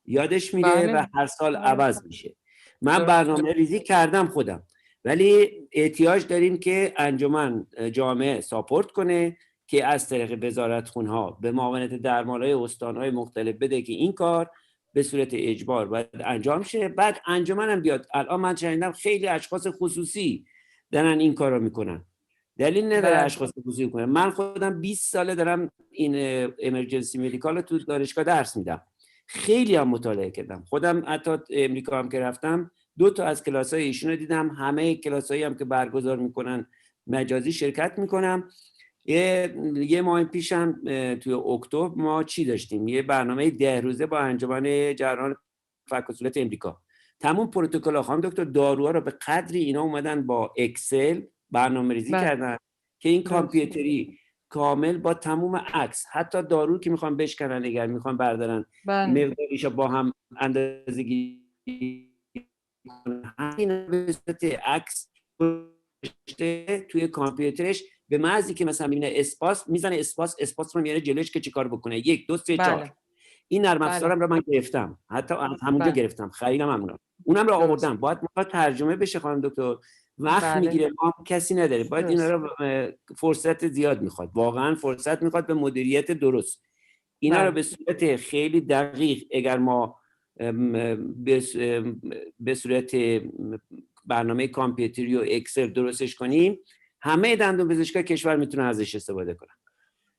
یادش میره و هر سال عوض میشه. من برنامه ریزی کردم خودم، ولی احتیاج داریم که انجمن جامعه ساپورت کنه که از طریق وزارتخونه‌ها به معاونت درمان‌های استان‌های مختلف بده که این کار به صورت اجبار باید انجام شه. بعد انجمن هم بیاد. الان من شنیدم خیلی اشخاص خصوصی دارن این کار رو میکنن، دلیل نداره اشخاص خصوصی کنن. من خودم 20 ساله دارم این امرجنسی مدیکال تو دانشگاه درس میدم، خیلی هم مطالعه کردم. خودم حتی امریکا هم که رفتم 2 تا از کلاس‌های ایشون رو دیدم، همه کلاس‌هایی هم که برگزار میکنن مجازی شرکت میکنم. یه ماه پیشم توی اکتبر ما چی داشتیم؟ یه برنامه 10 روزه با انجمن جراحان فک و صورت امریکا. تمام پروتکل خانم دکتر داروها رو به قدری اینا اومدن با اکسل برنامه‌ریزی کردن که این کامپیوتری کامل با تمام عکس، حتی دارو که میخوان بشکنن اگر میخوان بردارن مقداریشو با هم اندازه‌گیری همین به صورت عکس توی کامپیوترش به محضی که مثلا میبینه اسپاس میزنه، اسپاس رو میاره جلوش که چیکار بکنه. 1 2 3 4. این نرم افزارم رو من گرفتم، حتی همونجا گرفتم، خریدم همونجا، اونم رو آوردم. باید ترجمه بشه خانم دکتر، وقت میگیره، ما کسی نداره، باید اینا رو فرصت زیاد میخواد، واقعا فرصت میخواد به مدیریت درست. اینا رو به صورت خیلی دقیق اگر ما به صورت برنامه کامپیوتری و اکسل درستش کنیم، همه دندون پزشکا کشور میتونن ازش استفاده کنن.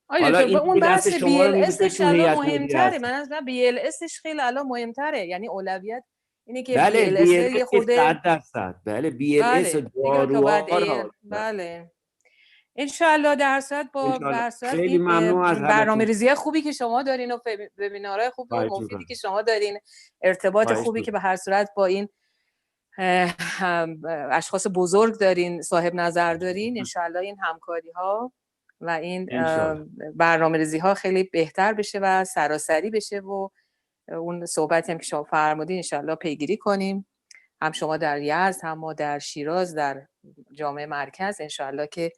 حالا این اون بحث BLSش الان مهمتره. من از BLSش خیلی الان مهمتره، یعنی اولویت اینه که بله BLS یه خورده 100%. بله BLS و بله ان شاء الله. در صورت با خیلی ممنون از برنامه‌ریزی خوبی که شما دارین و وبینارهای خوب و مفیدی که شما دارین، ارتباط خوبی که به هر صورت با این اشخاص بزرگ دارین، صاحب نظر دارین، ان شاء الله این همکاری ها و این برنامه‌ریزی ها خیلی بهتر بشه و سراسری بشه و اون صحبتی هم که شما فرمودین ان شاء الله پیگیری کنیم، هم شما در یزد هم ما در شیراز در جامعه مرکز، ان شاء الله که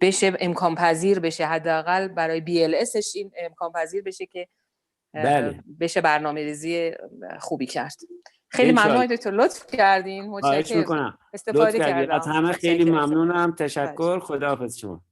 بشه امکان پذیر بشه، حداقل برای BLSش این امکان پذیر بشه که بشه برنامه‌ریزی خوبی کرد. خیلی ممنون دکتر، لطف کردین، متشکرم، استفاده کردم از همه. خیلی ممنونم، تشکر، خداحافظ شما.